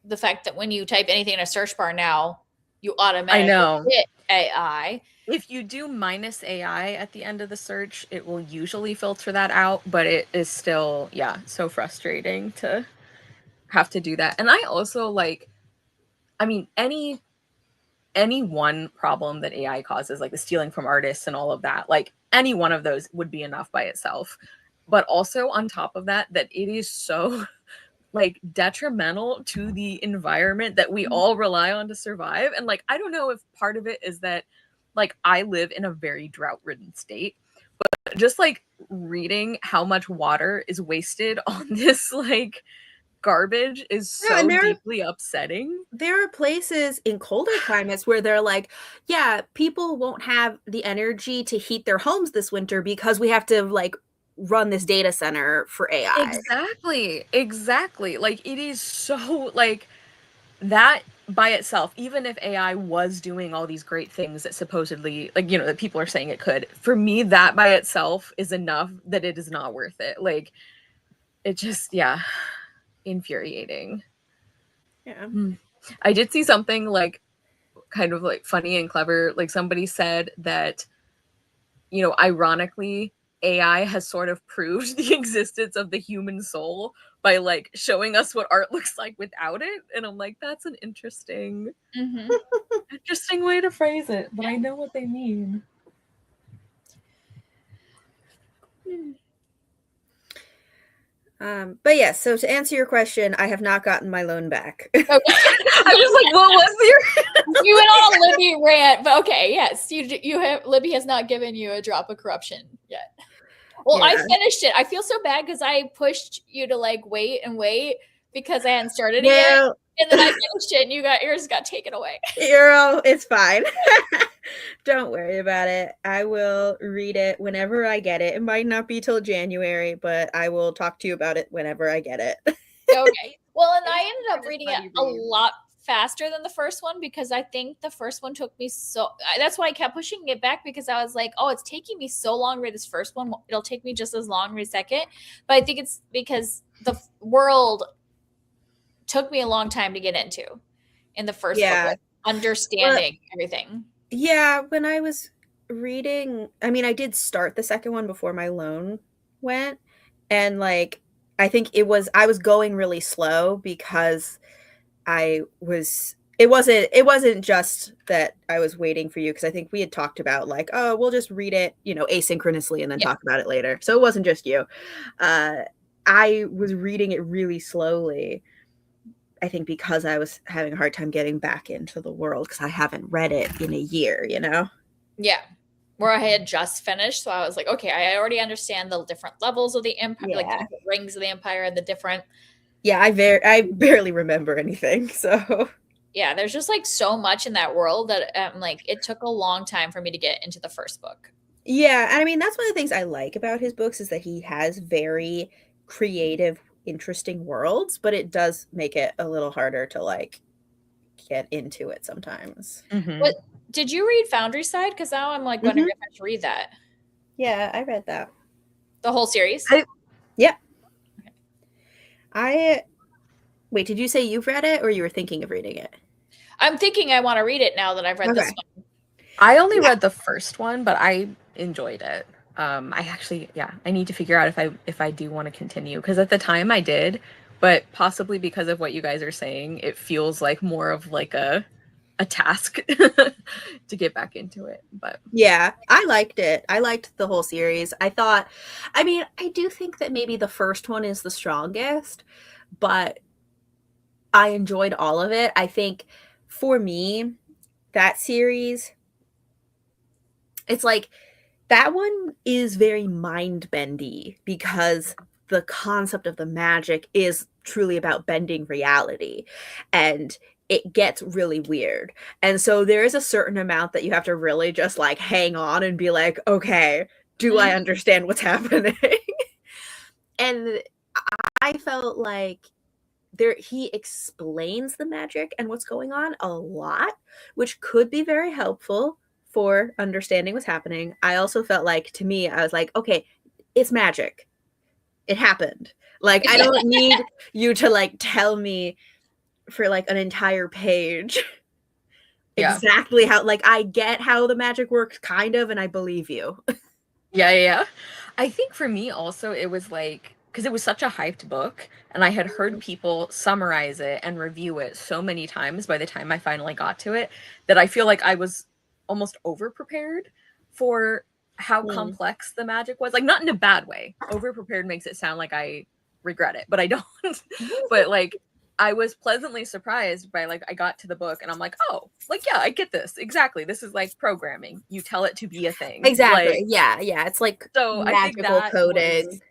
the fact that when you type anything in a search bar now, you automatically get AI. If you do -AI at the end of the search, it will usually filter that out, but it is still, so frustrating to have to do that. And I also like, I mean, any one problem that AI causes, like the stealing from artists and all of that, like any one of those would be enough by itself. But also on top of that, that it is so like detrimental to the environment that we all rely on to survive. And like, I don't know if part of it is that like I live in a very drought-ridden state, but just like reading how much water is wasted on this like garbage is so deeply upsetting. There are places in colder climates where they're like, yeah, people won't have the energy to heat their homes this winter because we have to like run this data center for AI. Exactly. Like it is so like that by itself, even if AI was doing all these great things that supposedly, like, that people are saying it could, for me, that by itself is enough that it is not worth it. Like, it just, infuriating. Yeah. I did see something like kind of like funny and clever. Like somebody said that, ironically, AI has sort of proved the existence of the human soul by like showing us what art looks like without it. And I'm like, that's an interesting way to phrase it, but I know what they mean. But yes, so to answer your question, I have not gotten my loan back. Okay. I was like, what was your You went on a Libby rant, but okay, yes, you have Libby has not given you a drop of corruption yet. Well, I finished it. I feel so bad because I pushed you to like wait because I hadn't started it yet. And then I finished it and yours got taken away. It's fine. Don't worry about it. I will read it whenever I get it. It might not be till January, but I will talk to you about it whenever I get it. Okay. Well, and I ended up reading it a lot faster than the first one because I think the first one took me that's why I kept pushing it back because I was like, oh, it's taking me so long to read this first one. It'll take me just as long to read second. But I think it's because the world took me a long time to get into in the first book, like understanding everything. Yeah, when I was reading, I mean, I did start the second one before my loan went, and like I think I was going really slow because it wasn't just that I was waiting for you, because I think we had talked about like, oh, we'll just read it, asynchronously and then talk about it later. So it wasn't just you. I was reading it really slowly, I think because I was having a hard time getting back into the world because I haven't read it in a year, Yeah. Where I had just finished. So I was like, okay, I already understand the different levels of the empire, like the rings of the empire and the different. Yeah, I barely remember anything. So yeah, there's just like so much in that world that like it took a long time for me to get into the first book. Yeah, I mean, that's one of the things I like about his books is that he has very creative, interesting worlds, but it does make it a little harder to like get into it sometimes. But did you read Foundry Side? Because now I'm like wondering if I should read that. Yeah, I read that. The whole series? Yeah. Okay. Wait, did you say you've read it or you were thinking of reading it? I'm thinking I want to read it now that I've read this one. I only read the first one, but I enjoyed it. I actually, I need to figure out if I do want to continue, because at the time I did, but possibly because of what you guys are saying, it feels like more of like a task to get back into it. But yeah, I liked it. I liked the whole series. I do think that maybe the first one is the strongest, but I enjoyed all of it. I think for me, that series, it's like that one is very mind-bendy because the concept of the magic is truly about bending reality, and it gets really weird. And so there is a certain amount that you have to really just like hang on and be like, okay, do I understand what's happening? And I felt like he explains the magic and what's going on a lot, which could be very helpful for understanding what's happening. I also felt like, to me, I was like, okay, it's magic. It happened. Like, I don't need you to like tell me for like an entire page exactly how, like, I get how the magic works kind of, and I believe you. Yeah. I think for me also, it was like, because it was such a hyped book, and I had heard people summarize it and review it so many times by the time I finally got to it, that I feel like I was almost over-prepared for how complex the magic was. Like, not in a bad way. Over-prepared makes it sound like I regret it, but I don't. But, like, I was pleasantly surprised by, like, I got to the book, and I'm like, oh, like, yeah, I get this. Exactly. This is, like, programming. You tell it to be a thing. Exactly. Like, yeah. It's like so magical coding.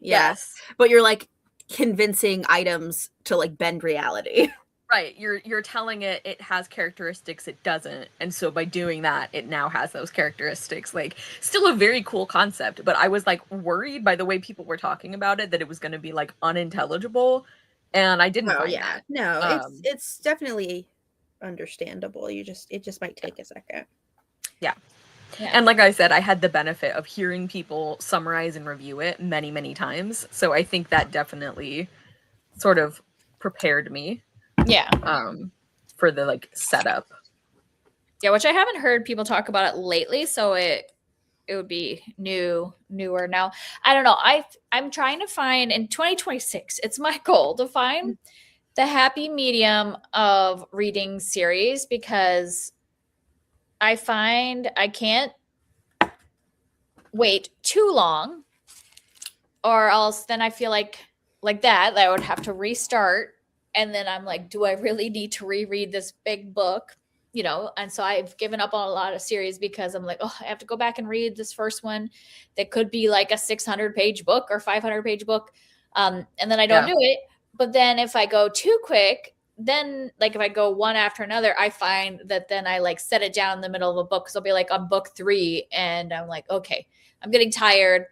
Yes. But you're like convincing items to like bend reality. Right. You're telling it has characteristics it doesn't. And so by doing that, it now has those characteristics. Like, still a very cool concept, but I was like worried by the way people were talking about it that it was going to be like unintelligible, and I didn't find that. No, it's definitely understandable. It just might take a second. Yeah. And like I said, I had the benefit of hearing people summarize and review it many, many times. So I think that definitely sort of prepared me. Yeah. For the like setup. Yeah, which I haven't heard people talk about it lately, so it would be newer now. I don't know. I'm trying to find in 2026, it's my goal to find the happy medium of reading series, because I find I can't wait too long, or else then I feel like that I would have to restart, and then I'm like, do I really need to reread this big book? You know, and so I've given up on a lot of series because I'm like, oh, I have to go back and read this first one that could be like a 600-page book or 500-page book, and then I don't do it. But then if I go too quick, then like if I go one after another, I find that then I like set it down in the middle of a book. So I'll be like on book 3, and I'm like, okay, I'm getting tired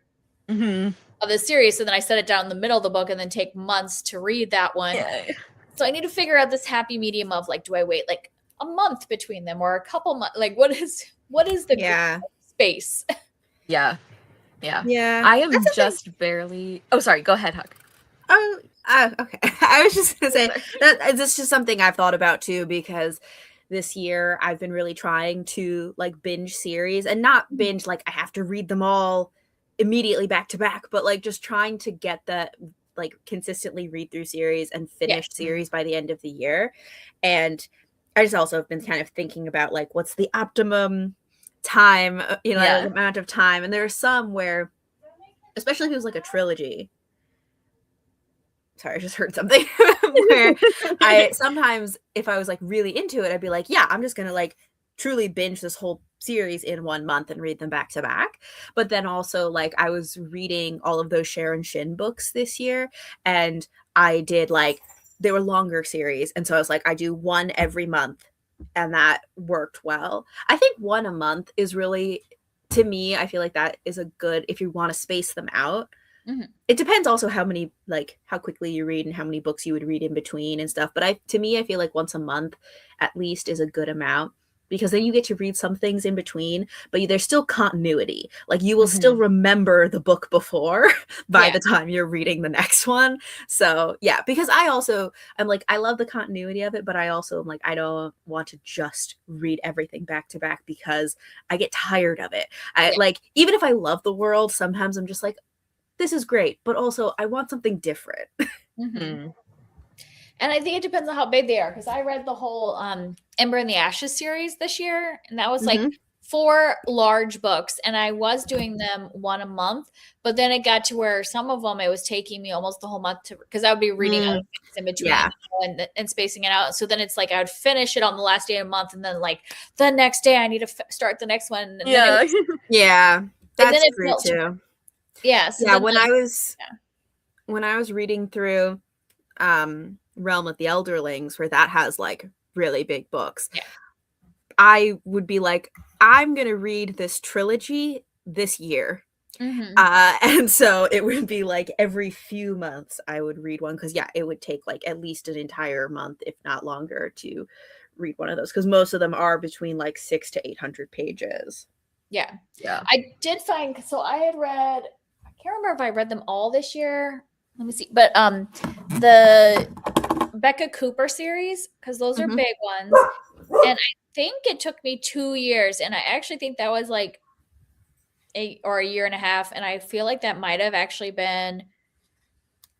of this series. So then I set it down in the middle of the book and then take months to read that one. Yeah. So I need to figure out this happy medium of like, do I wait like a month between them or a couple months? Like, what is the space? Yeah. I am just barely. Oh, sorry. Go ahead, Huck. Okay. I was just gonna say that this is something I've thought about too, because this year I've been really trying to like binge series, and not binge like I have to read them all immediately back to back, but like just trying to get that like consistently read through series and finish series by the end of the year. And I just also have been kind of thinking about like what's the optimum time, like, amount of time. And there are some where, especially if it was like a trilogy. Sorry, I just heard something where I sometimes, if I was like really into it, I'd be like, yeah, I'm just gonna like truly binge this whole series in 1 month and read them back to back. But then also like I was reading all of those Sharon Shin books this year, and I did like, they were longer series, and so I was like, I do one every month, and that worked well. I think one a month is really, to me, I feel like that is a good, if you want to space them out. It depends also how quickly you read and how many books you would read in between and stuff. But to me, I feel like once a month at least is a good amount, because then you get to read some things in between, but there's still continuity. Like you will still remember the book before by the time you're reading the next one. So yeah, because I'm like, I love the continuity of it, but I also am like, I don't want to just read everything back to back because I get tired of it. Like, even if I love the world, sometimes I'm just like, this is great, but also I want something different. And I think it depends on how big they are, because I read the whole Ember in the Ashes series this year, and that was like 4 large books, and I was doing them one a month, but then it got to where some of them it was taking me almost the whole month because I would be reading other things in between and spacing it out. So then it's like I would finish it on the last day of the month, and then like the next day I need to start the next one. And that's true too. So when I was reading through Realm of the Elderlings, where that has like really big books, I would be like, I'm gonna read this trilogy this year. And so it would be like every few months I would read one, because it would take like at least an entire month, if not longer, to read one of those because most of them are between like 600 to 800 pages. Yeah. Yeah. I did find, so I had read, I can't remember if I read them all this year. Let me see. But the Becca Cooper series, because those are big ones. And I think it took me 2 years. And I actually think that was like a year and a half. And I feel like that might have actually been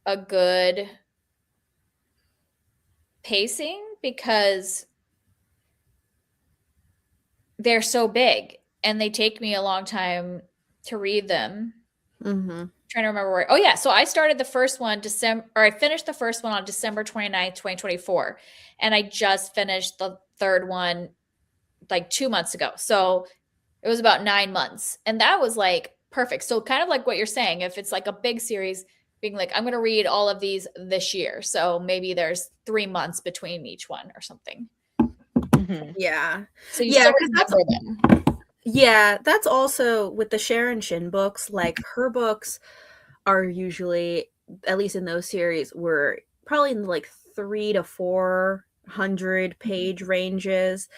a good pacing because they're so big and they take me a long time to read them. Trying to remember where. Oh yeah, so I started the first one I finished the first one on December 29th, 2024, and I just finished the third one like 2 months ago. So it was about 9 months, and that was like perfect. So kind of like what you're saying, if it's like a big series, being like, I'm going to read all of these this year, so maybe there's 3 months between each one or something. Yeah. So you still remember them. Yeah, that's also with the Sharon Shin books, like her books are usually, at least in those series, were probably in like 300 to 400 page ranges.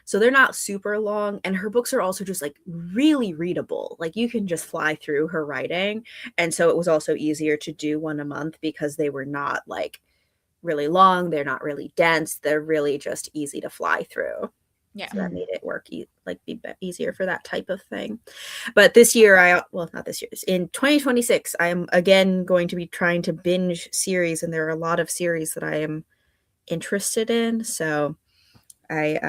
So they're not super long. And her books are also just like really readable. Like you can just fly through her writing. And so it was also easier to do one a month because they were not like really long. They're not really dense. They're really just easy to fly through. Yeah. So that made it work be easier for that type of thing. But this year, not this year, in 2026, I am again going to be trying to binge series, and there are a lot of series that I am interested in. So I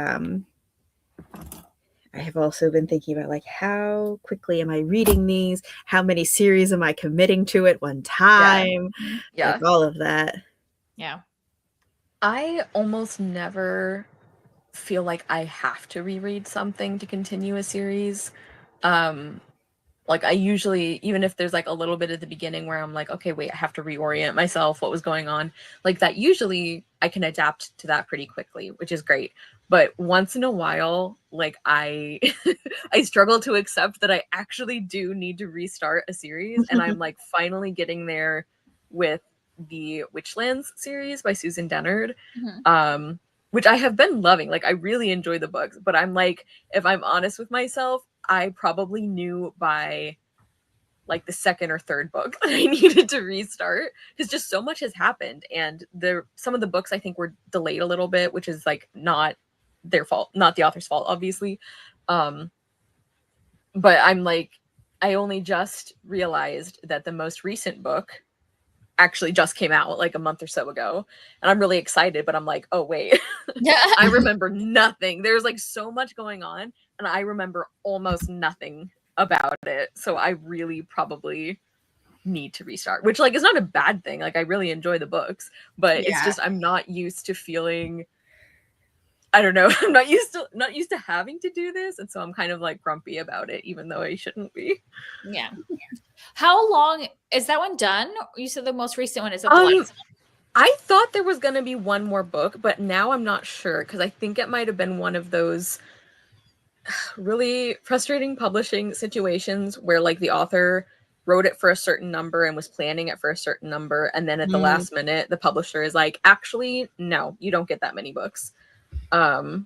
have also been thinking about like how quickly am I reading these? How many series am I committing to at one time? Yeah. Like all of that. Yeah. I almost never feel like I have to reread something to continue a series. Like I usually, even if there's like a little bit at the beginning where I'm like, okay, wait, I have to reorient myself, what was going on, like that, usually I can adapt to that pretty quickly, which is great. But once in a while, like I I struggle to accept that I actually do need to restart a series. And I'm like finally getting there with the Witchlands series by Susan Dennard. Which I have been loving. Like I really enjoy the books, but I'm like, if I'm honest with myself, I probably knew by like the second or third book that I needed to restart because just so much has happened, and some of the books I think were delayed a little bit, which is like not their fault, not the author's fault, obviously. But I'm like, I only just realized that the most recent book actually just came out like a month or so ago, and I'm really excited, but I'm like, oh wait, I remember nothing. There's like so much going on and I remember almost nothing about it, so I really probably need to restart, which like is not a bad thing. Like I really enjoy the books, but it's just I'm not used to feeling, I don't know, I'm not used to having to do this, and so I'm kind of like grumpy about it, even though I shouldn't be. Yeah. How long is that one done? You said the most recent one is that the last one? I thought there was going to be one more book, but now I'm not sure because I think it might have been one of those really frustrating publishing situations where like the author wrote it for a certain number and was planning it for a certain number, and then at the last minute the publisher is like, actually no, you don't get that many books. So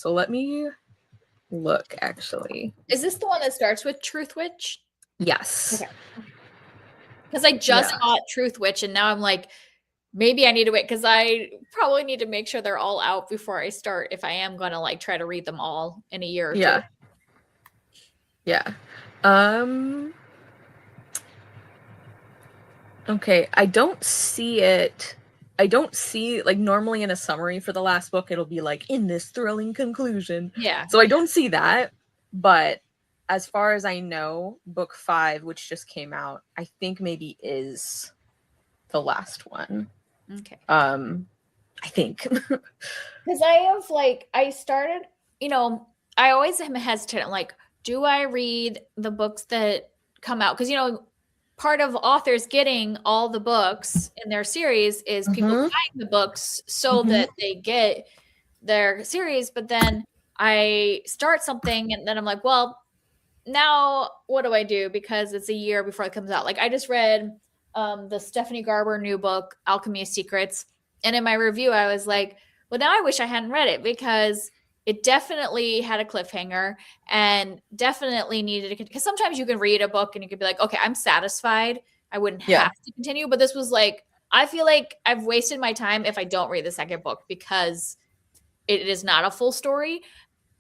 let me look. Actually, is this the one that starts with Truth Witch? Yes. Okay. Because I just bought Truth Witch, and now I'm like, maybe I need to wait because I probably need to make sure they're all out before I start if I am going to like try to read them all in a year or two. Yeah. Okay, I don't see it. I don't see, like, normally in a summary for the last book, it'll be like, in this thrilling conclusion. Yeah. So I don't see that. But as far as I know, book 5, which just came out, I think maybe is the last one. Okay. I think. Because I started, I always am hesitant. Like, do I read the books that come out? Because, part of authors getting all the books in their series is people buying the books so that they get their series. But then I start something and then I'm like, well, now what do I do? Because it's a year before it comes out. Like I just read the Stephanie Garber new book, Alchemy of Secrets. And in my review, I was like, Well, now I wish I hadn't read it because it definitely had a cliffhanger and definitely needed to, because sometimes you can read a book and you could be like, okay, I'm satisfied. I wouldn't have to continue. But this was like, I feel like I've wasted my time if I don't read the second book because it is not a full story.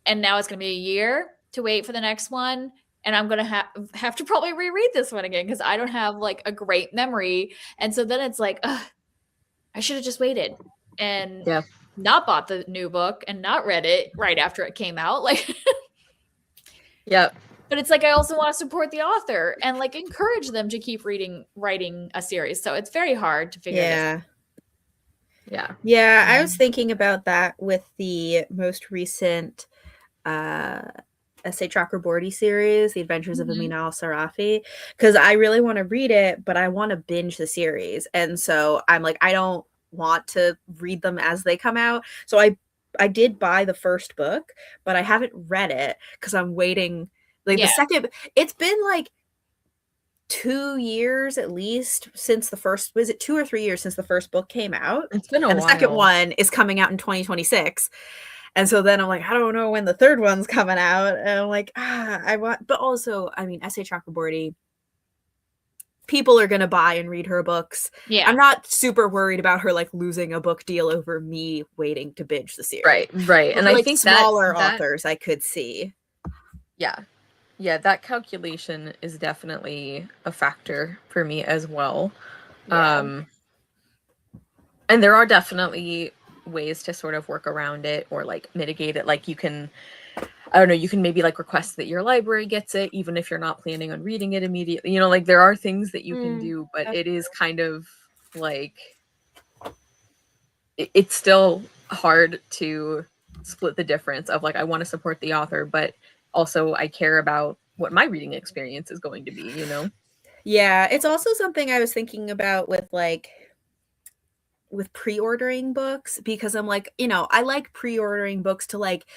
And now it's going to be a year to wait for the next one. And I'm going to have to probably reread this one again because I don't have like a great memory. And so then it's like, I should have just waited and not bought the new book and not read it right after it came out. Like, But it's like I also want to support the author and like encourage them to keep writing a series. So it's very hard to figure this out. Yeah, I was thinking about that with the most recent essay Chakraborty series, The Adventures of Amina al-Sarafi, because I really want to read it, but I want to binge the series. And so I'm like, I don't want to read them as they come out. So I did buy the first book, but I haven't read it because I'm waiting. Like the second, it's been like 2 years at least since the first, was it 2 or 3 years since the first book came out? It's been a while. And the second one is coming out in 2026. And so then I'm like, I don't know when the third one's coming out. And I'm like, I want, but also, I mean, S.A. Chakraborty, people are going to buy and read her books. Yeah. I'm not super worried about her like losing a book deal over me waiting to binge the series. Right. And like, I think smaller authors I could see. Yeah, that calculation is definitely a factor for me as well. And there are definitely ways to sort of work around it or like mitigate it. Like you can, I don't know, you can maybe like request that your library gets it, even if you're not planning on reading it immediately. You know, like there are things that you can do, but it is kind of like, it's still hard to split the difference of like, I want to support the author, but also I care about what my reading experience is going to be, you know? Yeah, it's also something I was thinking about with pre-ordering books, because I'm like, you know, I like pre-ordering books to like,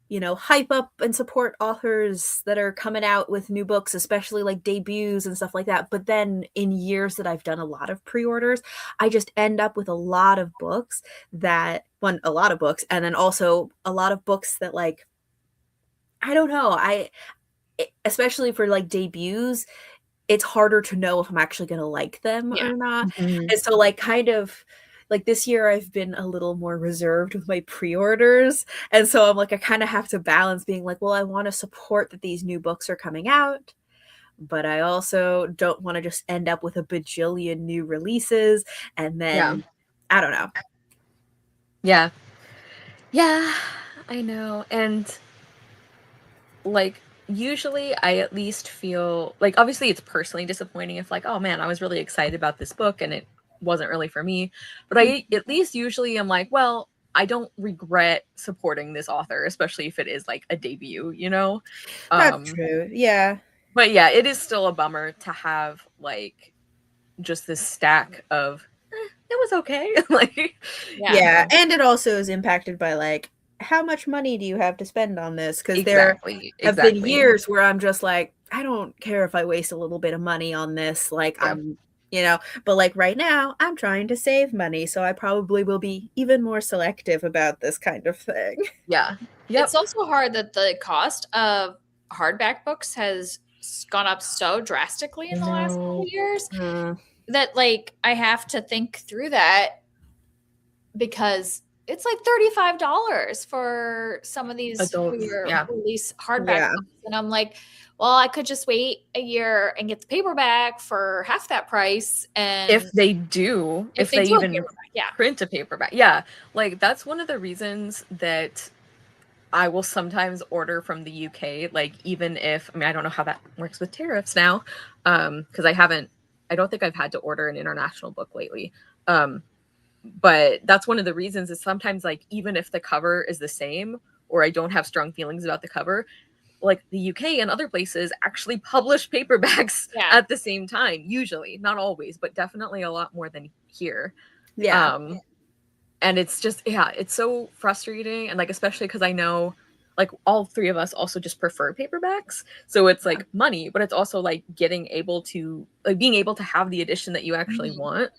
you know, hype up and support authors that are coming out with new books, especially like debuts and stuff like that. But then in years that I've done a lot of pre-orders, I just end up with a lot of books and then also a lot of books that like, I don't know, especially for like debuts, it's harder to know if I'm actually going to like them or not. And so like kind of like this year I've been a little more reserved with my pre-orders. And so I'm like, I kind of have to balance being like, well, I want to support that these new books are coming out, but I also don't want to just end up with a bajillion new releases. And then I don't know. Yeah, I know. And like, usually I at least feel like, obviously it's personally disappointing if like, oh man, I was really excited about this book and it wasn't really for me. But I at least usually am like, well, I don't regret supporting this author, especially if it is like a debut, you know? That's true. Yeah. But yeah, it is still a bummer to have like just this stack of, it was okay. Like, yeah. And it also is impacted by like, how much money do you have to spend on this? Because there have been years where I'm just like, I don't care if I waste a little bit of money on this. Like I'm, you know, but like right now I'm trying to save money. So I probably will be even more selective about this kind of thing. Yeah. It's also hard that the cost of hardback books has gone up so drastically in the last couple of years that like I have to think through that, because it's like $35 for some of these release hardback books. And I'm like, well, I could just wait a year and get the paperback for half that price. And if they even print a paperback. Yeah. Like that's one of the reasons that I will sometimes order from the UK. Like even if, I mean, I don't know how that works with tariffs now. Cause I don't think I've had to order an international book lately. But that's one of the reasons is sometimes like, even if the cover is the same, or I don't have strong feelings about the cover, like the UK and other places actually publish paperbacks at the same time, usually, not always, but definitely a lot more than here. And it's just, it's so frustrating. And like, especially because I know like all three of us also just prefer paperbacks. So it's like money, but it's also like being able to have the edition that you actually want.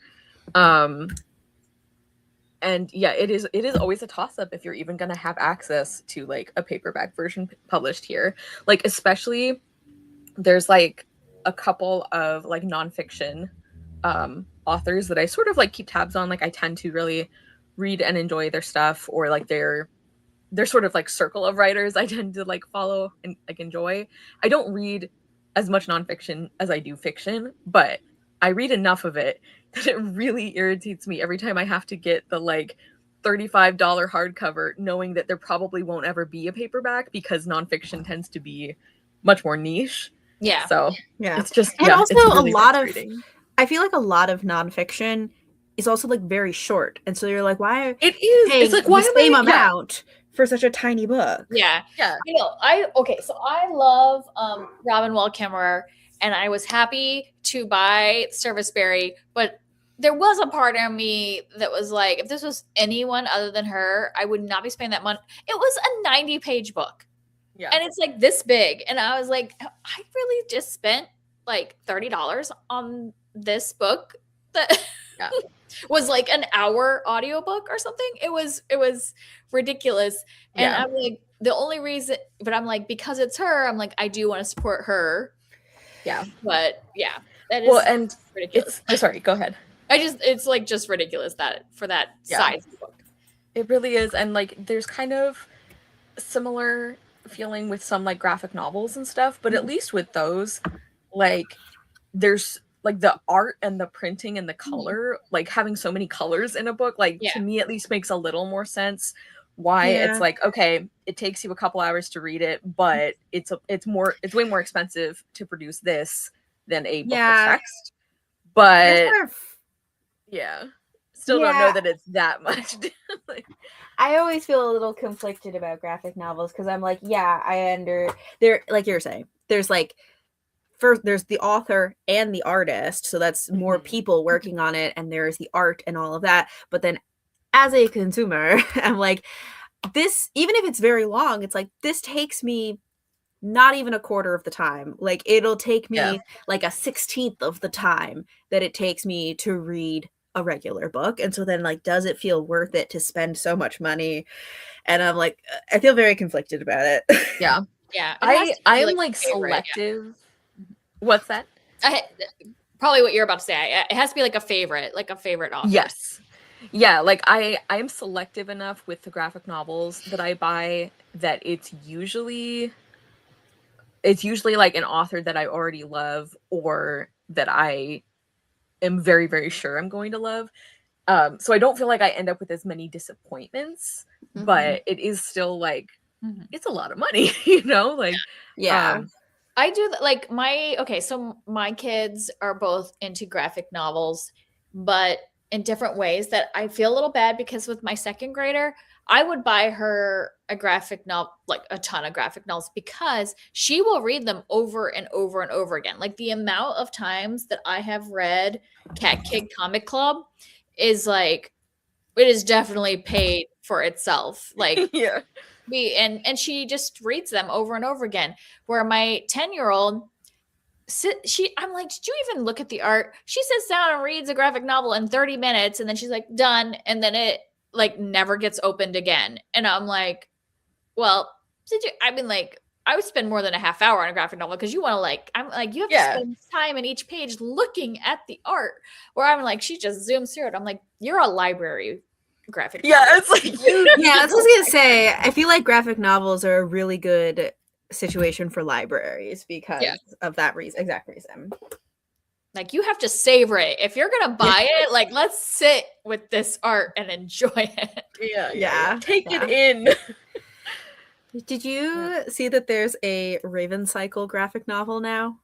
And yeah, it is always a toss up if you're even going to have access to like a paperback version published here. Like especially there's like a couple of like nonfiction authors that I sort of like keep tabs on. Like I tend to really read and enjoy their stuff, or like their sort of like circle of writers I tend to like follow and like enjoy. I don't read as much nonfiction as I do fiction, but I read enough of it that it really irritates me every time I have to get the like $35 hardcover, knowing that there probably won't ever be a paperback because nonfiction tends to be much more niche. Yeah. So yeah, it's just, and yeah, also it's really a lot of, I feel like a lot of nonfiction is also like very short, and so you're like, why? It is. It's like, why the am same I? amount for such a tiny book? Yeah. Yeah. I know. Okay, so I love Robin Wall Kimmerer, and I was happy to buy Serviceberry, but there was a part of me that was like, if this was anyone other than her, I would not be spending that money. It was a 90-page book. Yeah. And it's like this big. And I was like, I really just spent like $30 on this book that Yeah. was like an hour audiobook or something. It was ridiculous. And Yeah. I'm like, the only reason, but I'm like, because it's her, I'm like, I do want to support her. Yeah. But yeah, that is and ridiculous. Sorry, go ahead. It's like just ridiculous that for that size of book. It really is. And like there's kind of similar feeling with some like graphic novels and stuff, but at least with those, like there's like the art and the printing and the color, like having so many colors in a book, like to me at least makes a little more sense why it's like, okay, it takes you a couple hours to read it, but it's way more expensive to produce this than a book of text. But still don't know that it's that much. Like, I always feel a little conflicted about graphic novels because I'm like, there, like you're saying, there's like, first there's the author and the artist, so that's more people working on it, and there's the art and all of that. But then as a consumer, I'm like, this, even if it's very long, it's like, this takes me not even a quarter of the time. Like it'll take me like a 16th of the time that it takes me to read a regular book. And so then like, does it feel worth it to spend so much money? And I'm like, I feel very conflicted about it. Yeah. I am like selective. Yeah. What's that? Probably what you're about to say. It has to be like a favorite author. Yes. Yeah, like I am selective enough with the graphic novels that I buy that it's usually like an author that I already love or that I am very, very sure I'm going to love. So I don't feel like I end up with as many disappointments, but it is still like, it's a lot of money, you know? Like, I do like so my kids are both into graphic novels, but in different ways that I feel a little bad because with my second grader, I would buy her a graphic novel, like a ton of graphic novels, because she will read them over and over and over again. Like the amount of times that I have read Cat Kid Comic Club is like, it is definitely paid for itself. Like, and she just reads them over and over again. Where my 10-year-old, I'm like, did you even look at the art? She sits down and reads a graphic novel in 30 minutes, and then she's like, done. And then it like never gets opened again. And I'm like, well, I would spend more than a half hour on a graphic novel because you want to like, I'm like, you have to spend time in each page looking at the art. Where I'm like, she just zooms through it. I'm like, you're a library graphic novel. It's like that's what I was gonna say. I feel like graphic novels are a really good situation for libraries because of that exact reason. Like you have to savor it. If you're gonna buy it, like let's sit with this art and enjoy it. Take it in. Did you see that there's a Raven Cycle graphic novel now?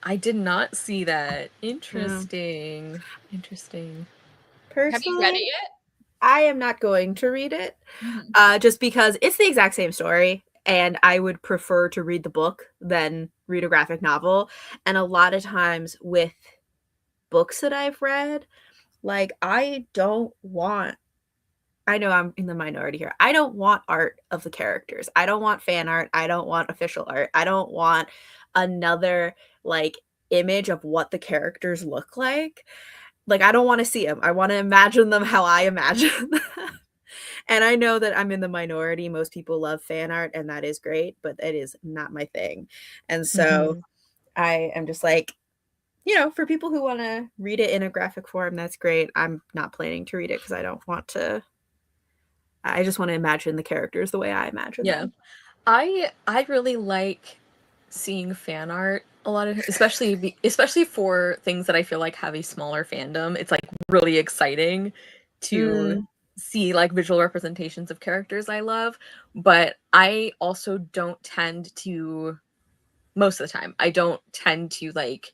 I did not see that. Interesting. Personally, have you read it yet? I am not going to read it, just because it's the exact same story. And I would prefer to read the book than read a graphic novel. And a lot of times with books that I've read, like I know I'm in the minority here. I don't want art of the characters. I don't want fan art. I don't want official art. I don't want another like image of what the characters look like. like, I don't want to see them. I want to imagine them how I imagine them. And I know that I'm in the minority. Most people love fan art, and that is great, but it is not my thing. And so I am just like, you know, for people who want to read it in a graphic form, that's great. I'm not planning to read it because I don't want to. I just want to imagine the characters the way I imagine them. I really like seeing fan art a lot of, especially for things that I feel like have a smaller fandom. It's like really exciting to see like visual representations of characters I love, but I also don't tend to, most of the time, I don't tend to like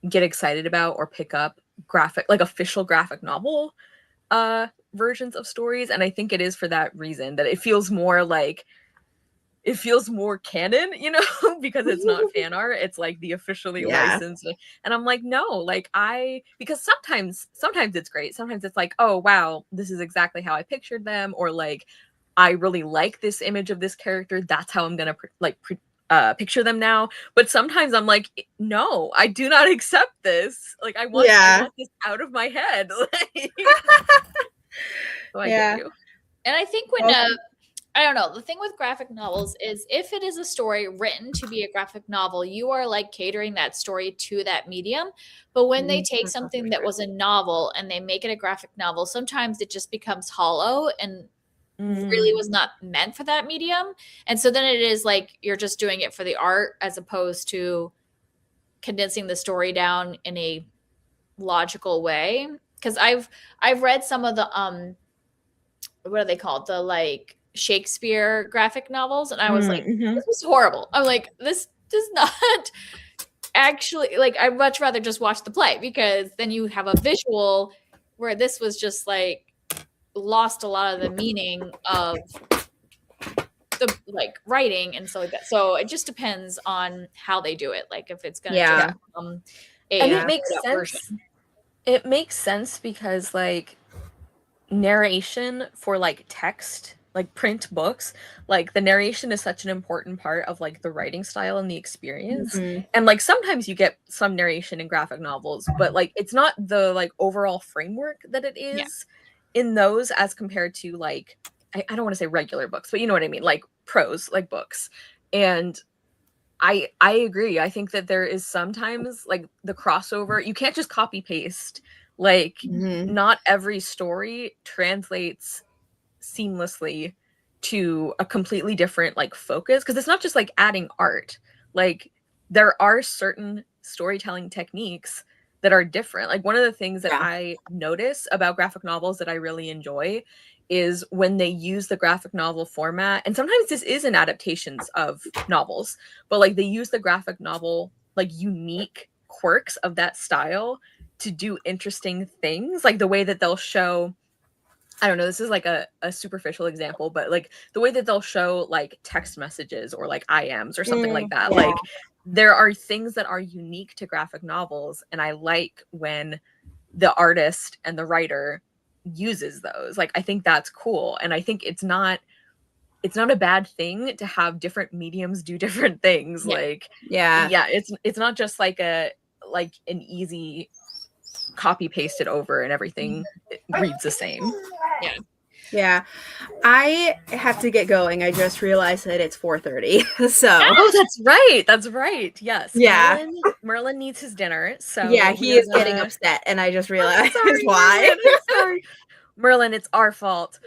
get excited about or pick up official graphic novel versions of stories, and I think it is for that reason, that it feels more canon, you know, because it's not fan art, it's like the officially licensed. And I'm like, no, like because sometimes it's great, sometimes it's like, oh wow, this is exactly how I pictured them, or like I really like this image of this character, that's how I'm gonna picture them now. But sometimes I'm like, no, I do not accept this, like I want this out of my head. Like, so I get you. And I think when I don't know, the thing with graphic novels is if it is a story written to be a graphic novel, you are like catering that story to that medium. But when they take something that was a novel and they make it a graphic novel, sometimes it just becomes hollow and really was not meant for that medium. And so then it is like you're just doing it for the art as opposed to condensing the story down in a logical way. Because I've read some of the what are they called? The like Shakespeare graphic novels, and I was like, this was horrible. I'm like, this does not actually, like, I'd much rather just watch the play, because then you have a visual, where this was just like lost a lot of the meaning of the like writing and so like that. So it just depends on how they do it. Like if it's gonna and it makes sense version. It makes sense because like narration for like text, like print books, like the narration is such an important part of like the writing style and the experience. And like sometimes you get some narration in graphic novels, but like it's not the like overall framework that it is in those, as compared to like I don't want to say regular books, but you know what I mean, like prose, like books. And I agree. I think that there is sometimes like the crossover, you can't just copy paste. Like not every story translates seamlessly to a completely different like focus, because it's not just like adding art. Like there are certain storytelling techniques that are different. Like one of the things that I notice about graphic novels that I really enjoy is when they use the graphic novel format, and sometimes this is in adaptations of novels, but like they use the graphic novel like unique quirks of that style to do interesting things, like the way that they'll show, I don't know, this is like a superficial example, but like the way that they'll show like text messages or like IMs or something like that. Like there are things that are unique to graphic novels, and I like when the artist and the writer uses those. Like I think that's cool, and I think it's not a bad thing to have different mediums do different things. Like it's not just like an easy copy paste it over and everything reads the same. I have to get going. I just realized that it's 4:30. So that's right. Yes. Merlin needs his dinner, so he is getting upset, and I just realized why. Sorry. Merlin, it's our fault.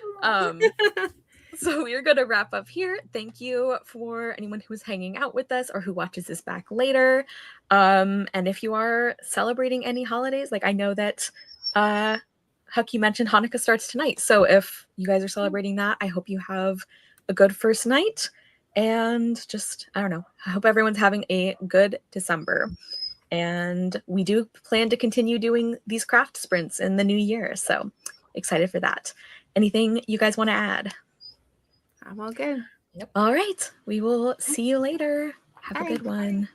So we're going to wrap up here. Thank you for anyone who's hanging out with us or who watches this back later. And if you are celebrating any holidays, like I know that Huck, you mentioned Hanukkah starts tonight. So if you guys are celebrating that, I hope you have a good first night. And just, I don't know, I hope everyone's having a good December. And we do plan to continue doing these craft sprints in the new year. So excited for that. Anything you guys want to add? I'm all good. All right. We will see you later. Have a good one.